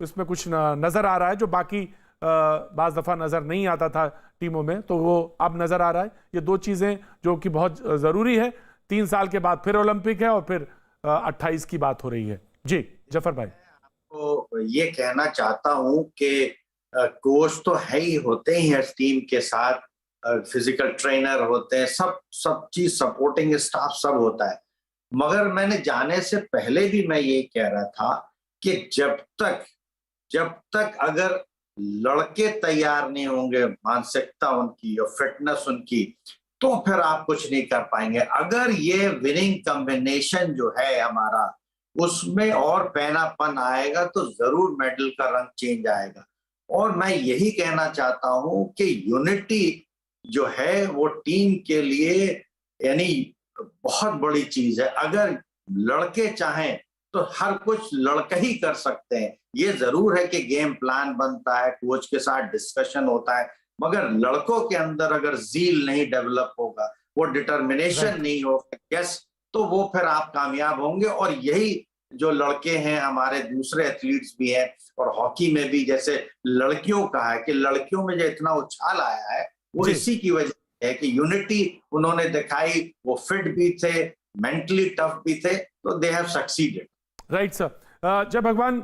[SPEAKER 1] इसमें कुछ नजर आ रहा है जो बाकी बाज दफा नजर नहीं आता था टीमों में, तो वो अब नजर आ रहा है। ये दो चीजें जो कि बहुत जरूरी है। 3 साल के बाद फिर ओलंपिक है और फिर 28 की बात हो रही है। जी जफर भाई।
[SPEAKER 5] तो ये कहना चाहता हूं कि कोच तो है ही, होते ही है टीम के साथ, फिजिकल ट्रेनर होते हैं, सब चीज सपोर्टिंग स्टाफ सब होता है। मगर मैंने जाने से पहले भी मैं ये कह रहा था कि जब तक अगर लड़के तैयार नहीं होंगे, मानसिकता उनकी और फिटनेस उनकी, तो फिर आप कुछ नहीं कर पाएंगे। अगर ये विनिंग कॉम्बिनेशन जो है हमारा, उसमें और पैनापन आएगा तो जरूर मेडल का रंग चेंज आएगा। और मैं यही कहना चाहता हूं कि यूनिटी जो है वो टीम के लिए यानी बहुत बड़ी चीज है। अगर लड़के चाहें तो हर कुछ लड़के ही कर सकते हैं। ये जरूर है कि गेम प्लान बनता है, कोच के साथ डिस्कशन होता है, मगर लड़कों के अंदर अगर जील नहीं डेवलप होगा, वो डिटर्मिनेशन नहीं होगा, यस, तो वो फिर आप कामयाब होंगे। और यही जो लड़के हैं, हमारे दूसरे एथलीट्स भी हैं, और हॉकी में भी जैसे लड़कियों का है कि लड़कियों में जो इतना उछाल आया है वो इसी की वजह है कि यूनिटी उन्होंने दिखाई, वो फिट भी थे, मेंटली टफ भी थे, तो they have succeeded.
[SPEAKER 1] Right sir. जय भगवान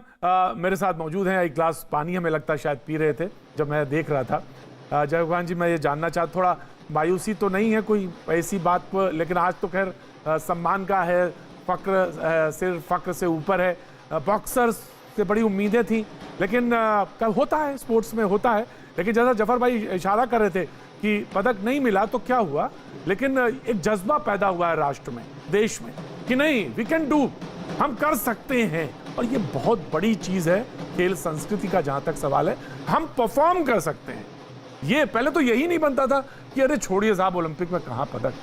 [SPEAKER 1] मेरे साथ मौजूद हैं, एक गिलास पानी हमें लगता है शायद पी रहे थे जब मैं देख रहा था। जय भगवान जी, मैं ये जानना चाहता, थोड़ा मायूसी तो नहीं है कोई ऐसी बात पर, लेकिन आज तो खैर सम्मान का है, फक्र सिर्फ फक्र से ऊपर है। बॉक्सर्स से बड़ी उम्मीदें थी, लेकिन कब होता है, स्पोर्ट्स में होता है। लेकिन जैसा जफर भाई इशारा कर रहे थे कि पदक नहीं मिला तो क्या हुआ, लेकिन एक जज्बा पैदा हुआ है राष्ट्र में, देश में, कि नहीं, वी कैन डू, हम कर सकते हैं। और ये बहुत बड़ी चीज है खेल संस्कृति का। जहां तक सवाल है, हम परफॉर्म कर सकते हैं। ये पहले तो यही नहीं बनता था कि अरे छोड़िए साहब, ओलंपिक में कहां पदक।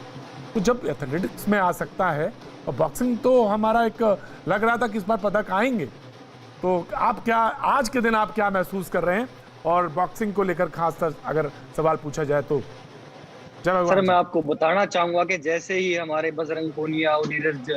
[SPEAKER 1] तो जब एथलेटिक्स में आ सकता है, और बॉक्सिंग तो हमारा एक लग रहा था कि इस बार पदक आएंगे, तो आप क्या आज के दिन आप क्या महसूस कर रहे हैं? और बॉक्सिंग को लेकर खासकर अगर सवाल पूछा जाए तो
[SPEAKER 6] सर, मैं आपको बताना चाहूंगा कि जैसे ही हमारे बजरंग पूनिया और नीरज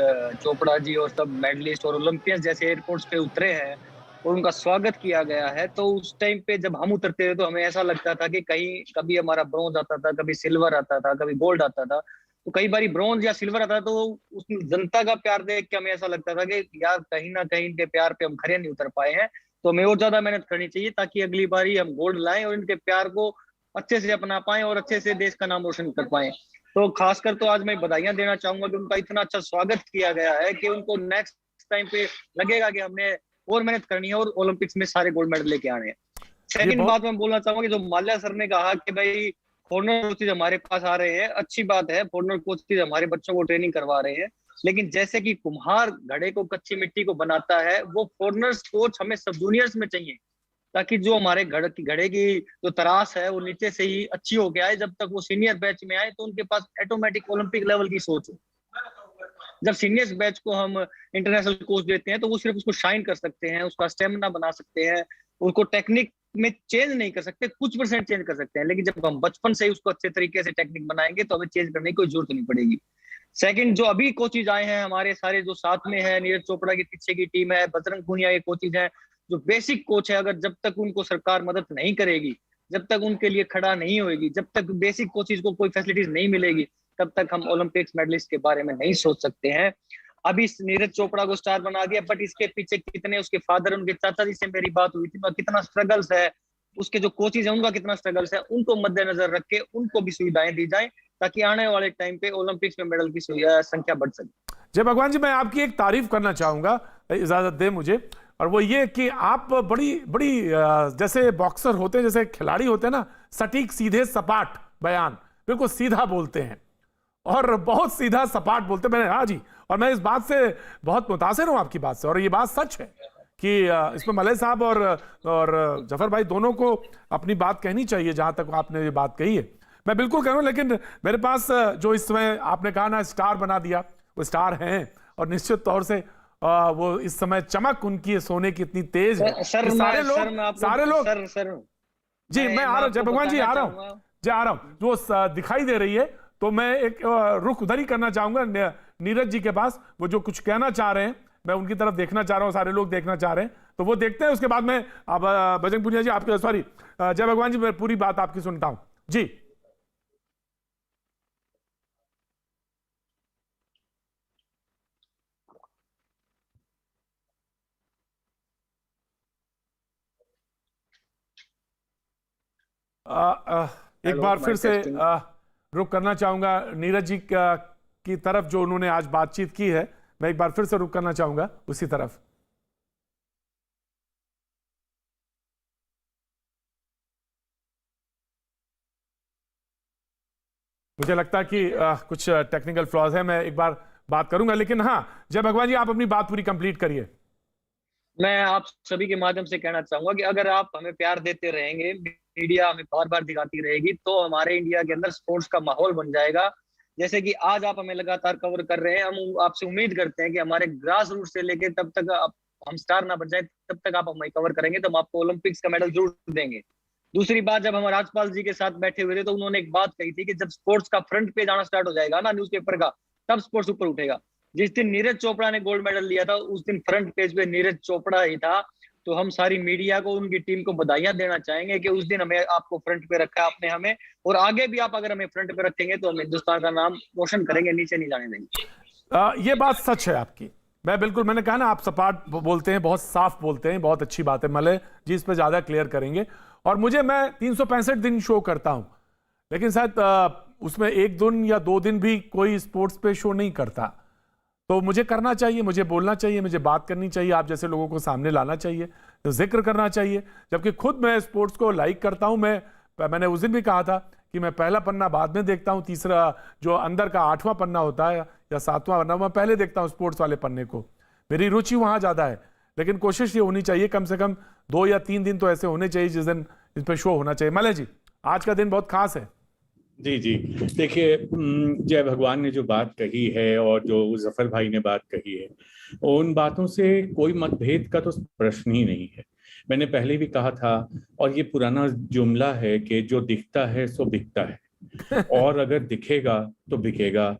[SPEAKER 6] चोपड़ा जी और सब मेडलिस्ट और ओलंपियंस जैसे एयरपोर्ट्स पे उतरे हैं और उनका स्वागत किया गया है, तो उस टाइम पे जब हम उतरते थे तो हमें ऐसा लगता था कि कहीं कभी हमारा ब्रॉन्ज आता था, कभी सिल्वर आता था, कभी गोल्ड आता था। तो कई बार ब्रॉन्ज या सिल्वर आता था, तो उस जनता का प्यार देख के हमें ऐसा लगता था कि यार कहीं ना कहीं इनके प्यार पे हम खरे नहीं उतर पाए हैं, तो हमें और ज्यादा मेहनत करनी चाहिए ताकि अगली बारी हम गोल्ड लाएं और इनके प्यार को अच्छे से अपना पाएं और अच्छे से देश का नाम रोशन कर पाएं। तो खासकर तो आज मैं बधाइयां देना चाहूंगा कि उनका इतना अच्छा स्वागत किया गया है कि उनको नेक्स्ट टाइम पे लगेगा कि हमने और मेहनत करनी है और ओलंपिक्स में सारे गोल्ड मेडल लेके आने हैं। सेकंड बात मैं बोलना चाहूंगा कि जो माल्या सर ने कहा कि भाई फॉरनर कोचेज हमारे पास आ रहे हैं, अच्छी बात है, फॉरनर कोचेज हमारे बच्चों को ट्रेनिंग करवा रहे हैं, लेकिन जैसे कि कुम्हार घड़े को कच्ची मिट्टी को बनाता है, वो फॉरनर्स कोच हमें सब जूनियर्स में चाहिए, ताकि जो हमारे घड़े की जो तराश है वो नीचे से ही अच्छी होके आए। जब तक वो सीनियर बैच में आए तो उनके पास ऑटोमेटिक ओलंपिक लेवल की सोच हो। जब सीनियर बैच को हम इंटरनेशनल कोच देते हैं तो वो सिर्फ उसको शाइन कर सकते हैं, उसका स्टेमिना बना सकते हैं, उनको टेक्निक में चेंज नहीं कर सकते, कुछ परसेंट चेंज कर सकते हैं, लेकिन जब हम बचपन से ही उसको अच्छे तरीके से टेक्निक बनाएंगे तो हमें चेंज करने की कोई जरूरत नहीं पड़ेगी। सेकंड, जो अभी कोचेज आए हैं हमारे सारे जो साथ में है, नीरज चोपड़ा के पीछे की टीम है, बजरंग पूनिया के कोचेज हैं, जो बेसिक कोच है, अगर जब तक उनको सरकार मदद नहीं करेगी, जब तक उनके लिए खड़ा नहीं होगी, जब तक बेसिक कोचेज को कोई फैसिलिटीज नहीं मिलेगी, तब तक हम ओलंपिक्स मेडलिस्ट के बारे में नहीं सोच सकते हैं। अभी नीरज चोपड़ा को स्टार बना दिया, बट इसके पीछे कितने उसके फादर, उनके चाचा जी से मेरी बात हुई थी, कितना स्ट्रगल्स है, उसके जो कोचेज है उनका कितना स्ट्रगल्स है, उनको मद्देनजर रख के उनको भी सुविधाएं दी जाएं ताकि आने वाले टाइम पे ओलंपिक्स में मेडल की संख्या बढ़ सके।
[SPEAKER 1] जय भगवान जी, मैं आपकी एक तारीफ करना चाहूंगा, इजाजत दे मुझे, और वो ये कि आप बड़ी बड़ी जैसे बॉक्सर होते हैं, जैसे खिलाड़ी होते हैं ना, सटीक सीधे सपाट बयान, बिल्कुल सीधा बोलते हैं और बहुत सीधा सपाट बोलते हैं। मैंने हाँ जी, और मैं इस बात से बहुत मुतासिर हूं आपकी बात से, और ये बात सच है कि इसमें मलय साहब और जफर भाई दोनों को अपनी बात कहनी चाहिए। जहां तक आपने ये बात कही है मैं बिल्कुल कह रहा हूं, लेकिन मेरे पास जो इस समय आपने कहा ना स्टार बना दिया, वो स्टार हैं, और निश्चित तौर से वो इस समय चमक उनकी सोने की इतनी तेज है। सारे लोग जी, मैं आ रहा हूं जय भगवान जी, आ रहा हूं जो दिखाई दे रही है, तो मैं एक रुख उधर ही करना चाहूंगा नीरज जी के पास। वो जो कुछ कहना चाह रहे हैं, मैं उनकी तरफ देखना चाह रहा हूं, सारे लोग देखना चाह रहे हैं, तो वो देखते हैं। उसके बाद में अब बजरंग पूनिया जी आपके, सॉरी जय भगवान जी, मैं पूरी बात आपकी सुनता हूं जी। एक बार फिर से रुक करना चाहूंगा नीरज जी की तरफ, जो उन्होंने आज बातचीत की है, मैं एक बार फिर से रुक करना चाहूंगा उसी तरफ। मुझे लगता है कि कुछ टेक्निकल फ्लॉज है, मैं एक बार बात करूंगा, लेकिन हाँ जय भगवान जी, आप अपनी बात पूरी कंप्लीट करिए।
[SPEAKER 6] मैं आप सभी के माध्यम से कहना चाहूंगा कि अगर आप हमें प्यार देते रहेंगे, मीडिया हमें बार बार दिखाती रहेगी, तो हमारे इंडिया के अंदर स्पोर्ट्स का माहौल बन जाएगा। जैसे कि आज आप हमें लगातार कवर कर रहे हैं, हम आपसे उम्मीद करते हैं कि हमारे ग्रास रूट से लेके तब तक हम स्टार ना बन जाए, तब तक आप हमें कवर करेंगे, तो हम आपको ओलंपिक्स का मेडल जरूर देंगे। दूसरी बात, जब हम राजपाल जी के साथ बैठे हुए थे तो उन्होंने एक बात कही थी कि जब स्पोर्ट्स का फ्रंट पेज आना स्टार्ट हो जाएगा ना न्यूज़पेपर का, तब स्पोर्ट्स ऊपर उठेगा। जिस दिन नीरज चोपड़ा ने गोल्ड मेडल लिया था, उस दिन फ्रंट पेज पे नीरज चोपड़ा ही था। तो हम सारी मीडिया को, उनकी टीम को बधाइयां देना चाहेंगे कि उस दिन हमें आपको फ्रंट पे रखा है आपने हमें, और आगे भी आप अगर हमें फ्रंट पे रखेंगे तो हम हिंदुस्तान का नाम रोशन करेंगे, नीचे नहीं जाने देंगे।
[SPEAKER 1] ये बात सच है आपकी, मैं बिल्कुल, मैंने कहा ना आप सपाट बोलते हैं, बहुत साफ बोलते हैं, बहुत अच्छी बात है। मलय जी इस पर ज्यादा क्लियर करेंगे। और मुझे, मैं 365 दिन शो करता हूं, लेकिन शायद उसमें एक दिन या 2 दिन भी कोई स्पोर्ट्स पे शो नहीं करता, तो मुझे करना चाहिए, मुझे बोलना चाहिए, मुझे बात करनी चाहिए, आप जैसे लोगों को सामने लाना चाहिए, तो जिक्र करना चाहिए। जबकि खुद मैं स्पोर्ट्स को लाइक करता हूं। मैंने उस दिन भी कहा था कि मैं पहला पन्ना बाद में देखता हूं, तीसरा जो अंदर का 8वां पन्ना होता है या 7वां पन्ना, मैं पहले देखता हूं स्पोर्ट्स वाले पन्ने को, मेरी रुचि वहां ज्यादा है। लेकिन कोशिश ये होनी चाहिए, कम से कम 2 या 3 दिन तो ऐसे होने चाहिए जिस दिन इस पर शो होना चाहिए। मलय जी, आज का दिन बहुत खास है।
[SPEAKER 4] जी जी, देखिए जय भगवान ने जो बात कही है और जो जफर भाई ने बात कही है, उन बातों से कोई मतभेद का तो प्रश्न ही नहीं है। मैंने पहले भी कहा था, और ये पुराना जुमला है कि जो दिखता है सो बिकता है, और अगर दिखेगा तो बिकेगा।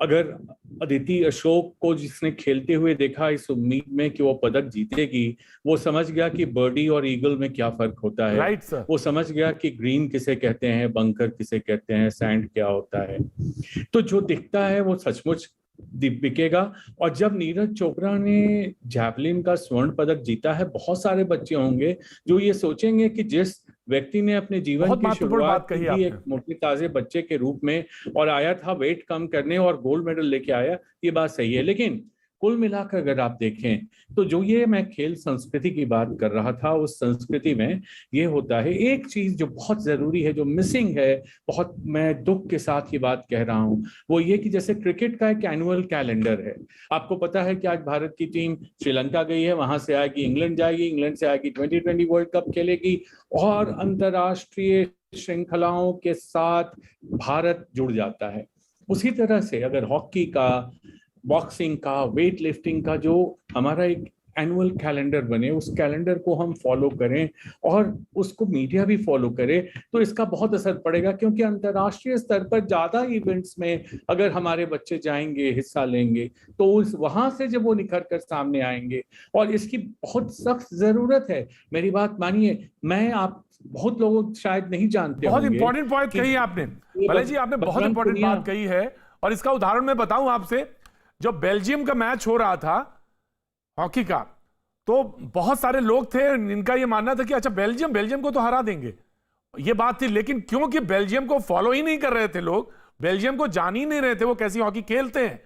[SPEAKER 4] अगर अदिति अशोक को जिसने खेलते हुए देखा इस उम्मीद में कि वो पदक जीतेगी, वो समझ गया कि बर्डी और ईगल में क्या फर्क होता है।
[SPEAKER 1] Right sir.
[SPEAKER 4] वो समझ गया कि ग्रीन किसे कहते हैं, बंकर किसे कहते हैं, सैंड क्या होता है। तो जो दिखता है वो सचमुच बिकेगा। और जब नीरज चोपड़ा ने जैवलिन का स्वर्ण पदक जीता है, बहुत सारे बच्चे होंगे जो ये सोचेंगे कि जिस व्यक्ति ने अपने जीवन की शुरुआत की थी एक मोटे ताजे बच्चे के रूप में और आया था वेट कम करने और गोल्ड मेडल लेके आया, ये बात सही है। लेकिन कुल मिलाकर अगर आप देखें तो जो ये मैं खेल संस्कृति की बात कर रहा था, उस संस्कृति में ये होता है एक चीज जो बहुत जरूरी है, जो मिसिंग है, बहुत मैं दुख के साथ ये बात कह रहा हूं, वो ये कि जैसे क्रिकेट का एक एनुअल कैलेंडर है। आपको पता है कि आज भारत की टीम श्रीलंका गई है, वहां से आएगी इंग्लैंड जाएगी, इंग्लैंड से आएगी 2020 वर्ल्ड कप खेलेगी, और अंतरराष्ट्रीय श्रृंखलाओं के साथ भारत जुड़ जाता है। उसी तरह से अगर हॉकी का, बॉक्सिंग का, वेट लिफ्टिंग का जो हमारा एक एनुअल कैलेंडर बने, उस कैलेंडर को हम फॉलो करें और उसको मीडिया भी फॉलो करे, तो इसका बहुत असर पड़ेगा। क्योंकि अंतर्राष्ट्रीय स्तर पर ज्यादा इवेंट्स में अगर हमारे बच्चे जाएंगे, हिस्सा लेंगे, तो उस वहां से जब वो निखर कर सामने आएंगे, और इसकी बहुत सख्त जरूरत है। मेरी बात मानिए, मैं आप बहुत लोग शायद नहीं जानते
[SPEAKER 1] बहुत
[SPEAKER 4] होंगे
[SPEAKER 1] इंपॉर्टेंट पॉइंट कही आपने भले जी, आपने बहुत इंपॉर्टेंट बात कही है। और इसका उदाहरण मैं बताऊं आपसे, जो बेल्जियम का मैच हो रहा था हॉकी का, तो बहुत सारे लोग थे इनका ये मानना था कि अच्छा बेल्जियम को तो हरा देंगे, ये बात थी। लेकिन क्योंकि बेल्जियम को फॉलो ही नहीं कर रहे थे लोग, बेल्जियम को जान ही नहीं रहे थे वो कैसी हॉकी खेलते हैं,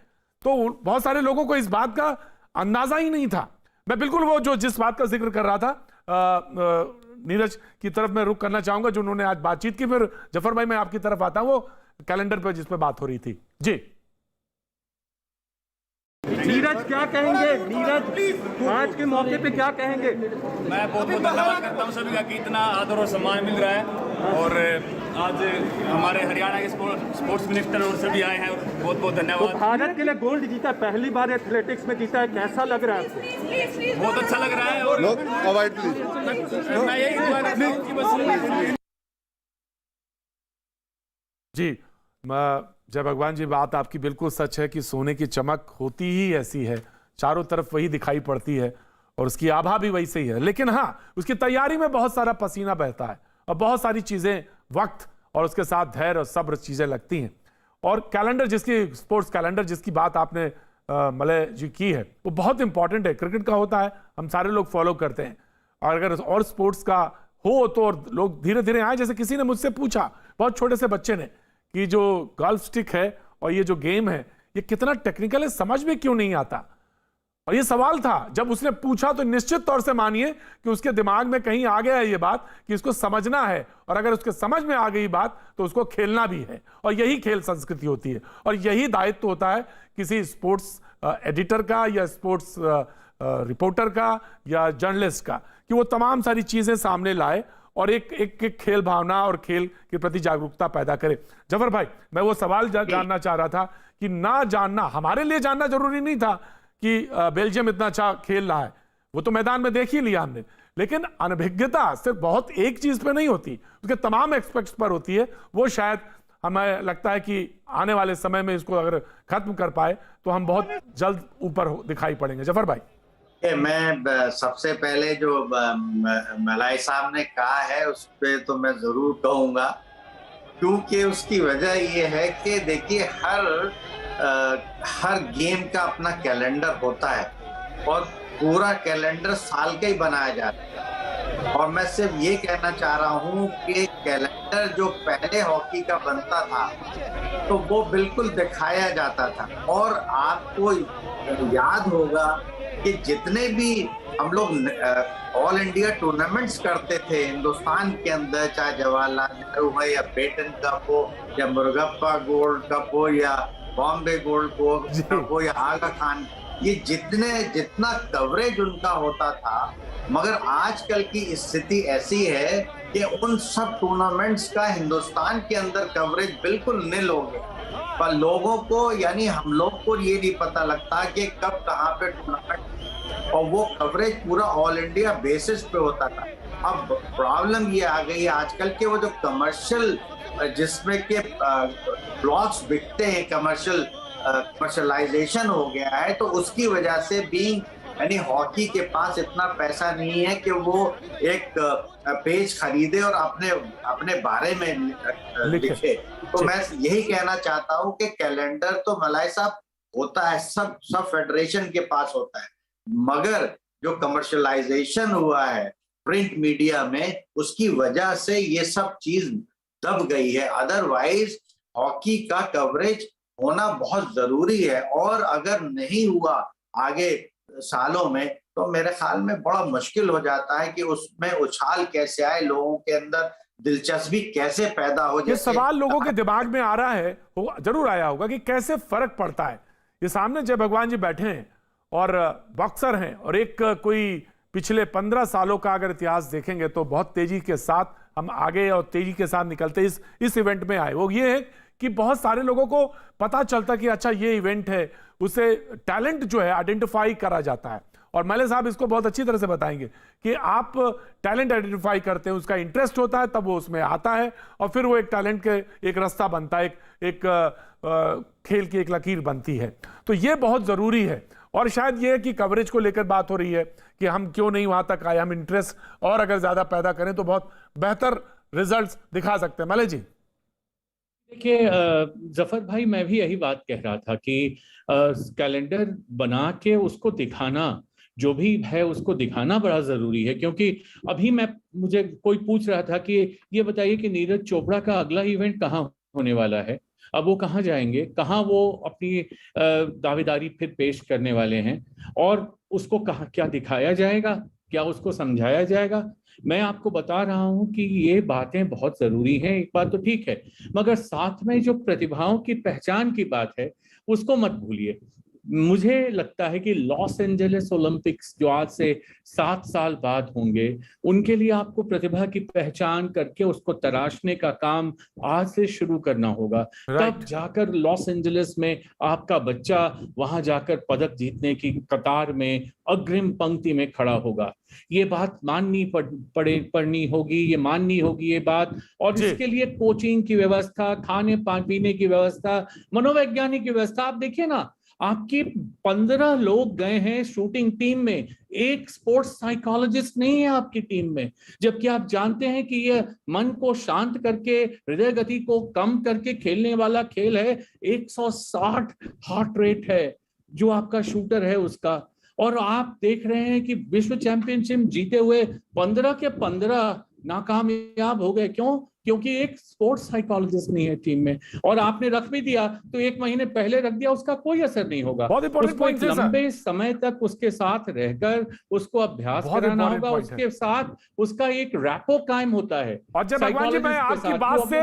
[SPEAKER 1] तो बहुत सारे लोगों को इस बात का अंदाजा ही नहीं था। मैं बिल्कुल वो जो जिस बात का जिक्र कर रहा था नीरज की तरफ मैं रुख करना चाहूंगा, जो उन्होंने आज बातचीत की। फिर जफर भाई मैं आपकी तरफ आता हूं, वो कैलेंडर पर जिस पे बात हो रही थी। जी
[SPEAKER 7] नीरज क्या कहेंगे? नीरज आज के मौके पे क्या कहेंगे?
[SPEAKER 8] मैं बहुत बहुत धन्यवाद करता हूँ सभी का कि इतना आदर और सम्मान मिल रहा है। और आज हमारे हरियाणा के स्पोर्ट्स मिनिस्टर और सभी आए हैं, बहुत बहुत धन्यवाद।
[SPEAKER 7] तो भारत के लिए गोल्ड जीता, पहली बार एथलेटिक्स में जीता है, कैसा लग रहा है?
[SPEAKER 8] बहुत अच्छा लग रहा है। और मैं यही दुआ करता हूँ कि बस
[SPEAKER 1] जी जय भगवान जी, बात आपकी बिल्कुल सच है कि सोने की चमक होती ही ऐसी है, चारों तरफ वही दिखाई पड़ती है और उसकी आभा भी वैसे ही है। लेकिन हाँ, उसकी तैयारी में बहुत सारा पसीना बहता है और बहुत सारी चीजें वक्त और उसके साथ धैर्य और सब्र चीजें लगती हैं। और कैलेंडर स्पोर्ट्स कैलेंडर जिसकी बात आपने मलय जी की है, वो बहुत इंपॉर्टेंट है। क्रिकेट का होता है, हम सारे लोग फॉलो करते हैं, और अगर और स्पोर्ट्स का हो तो और लोग धीरे धीरे आए। जैसे किसी ने मुझसे पूछा, बहुत छोटे से बच्चे ने, कि जो गोल्फ स्टिक है और ये जो गेम है ये कितना टेक्निकल है, समझ में क्यों नहीं आता। और ये सवाल था, जब उसने पूछा तो निश्चित तौर से मानिए कि उसके दिमाग में कहीं आ गया है ये बात कि इसको समझना है, और अगर उसके समझ में आ गई बात तो उसको खेलना भी है। और यही खेल संस्कृति होती है, और यही दायित्व होता है किसी स्पोर्ट्स एडिटर का या स्पोर्ट्स रिपोर्टर का या जर्नलिस्ट का, कि वो तमाम सारी चीजें सामने लाए और एक खेल भावना और खेल के प्रति जागरूकता पैदा करे। जफर भाई, मैं वो सवाल जानना चाह रहा था कि ना जानना, हमारे लिए जानना जरूरी नहीं था कि बेल्जियम इतना अच्छा खेल रहा है, वो तो मैदान में देख ही लिया हमने। लेकिन अनभिज्ञता सिर्फ बहुत एक चीज पे नहीं होती, उसके तमाम एस्पेक्ट्स पर होती है। वो शायद हमें लगता है कि आने वाले समय में इसको अगर खत्म कर पाए तो हम बहुत जल्द ऊपर दिखाई पड़ेंगे। जफर भाई,
[SPEAKER 5] मैं सबसे पहले जो मलाई साहब ने कहा है उस पे तो मैं जरूर कहूंगा, क्योंकि उसकी वजह ये है कि देखिए हर गेम का अपना कैलेंडर होता है और पूरा कैलेंडर साल का ही बनाया जाता है। और मैं सिर्फ ये कहना चाह रहा हूँ कि कैलेंडर जो पहले हॉकी का बनता था तो वो बिल्कुल दिखाया जाता था। और आपको याद होगा कि जितने भी हम लोग ऑल इंडिया टूर्नामेंट्स करते थे हिंदुस्तान के अंदर, चाहे जवाहरलाल नेहरू हो या बेटन कप हो या मुर्गप्पा गोल्ड कप हो या बॉम्बे गोल्ड कप हो या आगा खान, ये जितना कवरेज उनका होता था, मगर आजकल की स्थिति ऐसी है कि उन सब टूर्नामेंट्स का हिंदुस्तान के अंदर कवरेज बिल्कुल निल हो गया। पर लोगों को, यानी हम लोग को ये नहीं पता लगता कि कब कहाँ पे टूर्नामेंट, और वो कवरेज पूरा ऑल इंडिया बेसिस पे होता था। अब प्रॉब्लम ये आ गई आजकल के वो जो कमर्शियल, जिसमें के ब्लॉक्स बिकते हैं, कमर्शलाइजेशन हो गया है, तो उसकी वजह से यानी हॉकी के पास इतना पैसा नहीं है कि वो एक पेज खरीदे और अपने बारे में लिखे। तो मैं यही कहना चाहता हूँ कि कैलेंडर तो मलाई साहब होता है, सब फेडरेशन के पास होता है, मगर जो कमर्शलाइजेशन हुआ है प्रिंट मीडिया में, उसकी वजह से ये सब चीज दब गई है। अदरवाइज हॉकी का कवरेज होना बहुत जरूरी है, और अगर नहीं हुआ आगे सालों में तो मेरे ख्याल में बड़ा मुश्किल हो जाता है कि उसमें उछाल कैसे आए, लोगों के अंदर दिलचस्पी कैसे पैदा हो।
[SPEAKER 1] ये सवाल लोगों के दिमाग में आ रहा है, जरूर आया होगा कि कैसे फर्क पड़ता है। ये सामने जय भगवान जी बैठे हैं और बॉक्सर हैं, और एक कोई पिछले 15 सालों का अगर इतिहास देखेंगे तो बहुत तेजी के साथ हम आगे और तेजी के साथ निकलते इस इवेंट में आए। वो ये है कि बहुत सारे लोगों को पता चलता कि अच्छा ये इवेंट है, उसे टैलेंट जो है आइडेंटिफाई करा जाता है, और मले साहब इसको बहुत अच्छी तरह से बताएंगे कि आप टैलेंट आइडेंटिफाई करते हैं, उसका इंटरेस्ट होता है, तब वो उसमें आता है और फिर वो एक टैलेंट के एक रास्ता बनता है, एक खेल की एक लकीर बनती है। तो ये बहुत ज़रूरी है। और शायद ये कि कवरेज को लेकर बात हो रही है कि हम क्यों नहीं वहाँ तक आए, हम इंटरेस्ट और अगर ज़्यादा पैदा करें तो बहुत बेहतर रिजल्ट्स दिखा सकते हैं। मले जी।
[SPEAKER 4] देखिए जफर भाई, मैं भी यही बात कह रहा था कि कैलेंडर बना के उसको दिखाना, जो भी है उसको दिखाना बड़ा जरूरी है। क्योंकि अभी मुझे कोई पूछ रहा था कि ये बताइए कि नीरज चोपड़ा का अगला इवेंट कहाँ होने वाला है, अब वो कहाँ जाएंगे, कहाँ वो अपनी दावेदारी फिर पेश करने वाले हैं, और उसको कहाँ क्या दिखाया जाएगा, क्या उसको समझाया जाएगा। मैं आपको बता रहा हूं कि ये बातें बहुत जरूरी हैं। एक बात तो ठीक है, मगर साथ में जो प्रतिभाओं की पहचान की बात है उसको मत भूलिए। मुझे लगता है कि लॉस एंजलिस ओलंपिक्स जो आज से 7 साल बाद होंगे, उनके लिए आपको प्रतिभा की पहचान करके उसको तराशने का काम आज से शुरू करना होगा। तब जाकर लॉस एंजलिस में आपका बच्चा वहां जाकर पदक जीतने की कतार में अग्रिम पंक्ति में खड़ा होगा। ये बात माननी पड़नी होगी, ये माननी होगी ये बात। और इसके लिए कोचिंग की व्यवस्था, खाने पीने की व्यवस्था, मनोवैज्ञानिक की व्यवस्था। आप देखिए ना, आपकी 15 लोग गए हैं शूटिंग टीम में, एक स्पोर्ट्स साइकोलॉजिस्ट नहीं है आपकी टीम में, जबकि आप जानते हैं कि यह मन को शांत करके, हृदय गति को कम करके खेलने वाला खेल है। 160 हार्ट रेट है जो आपका शूटर है उसका। और आप देख रहे हैं कि विश्व चैंपियनशिप जीते हुए 15 के 15 नाकामयाब हो गए। क्यों? क्योंकि एक स्पोर्ट्स साइकोलॉजिस्ट नहीं है टीम में। और आपने रख भी दिया तो 1 महीने पहले रख दिया, उसका कोई असर नहीं होगा। उसको एक लंबे समय तक उसके साथ रहकर उसको अभ्यास कराना होगा, उसके साथ उसका एक रैपो कायम होता है।
[SPEAKER 1] और जय भगवान जी, मैं आपकी बात से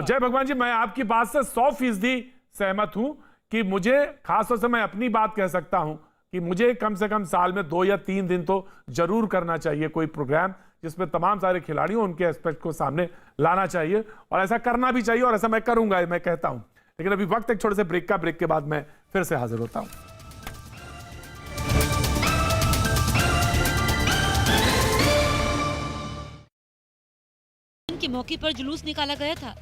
[SPEAKER 1] जय भगवान जी मैं आपकी बात से 100% सहमत हूं कि मुझे खासतौर से मैं अपनी बात कह सकता हूं कि मुझे कम से कम साल में 2 या 3 दिन तो जरूर करना चाहिए कोई प्रोग्राम जिसमें तमाम सारे खिलाड़ियों उनके एस्पेक्ट को सामने लाना चाहिए, और ऐसा करना भी चाहिए, और ऐसा मैं करूंगा, मैं कहता हूं। लेकिन अभी वक्त एक छोटे से ब्रेक का, ब्रेक के बाद मैं फिर से हाजिर होता हूं।
[SPEAKER 9] के मौके पर जुलूस निकाला गया था।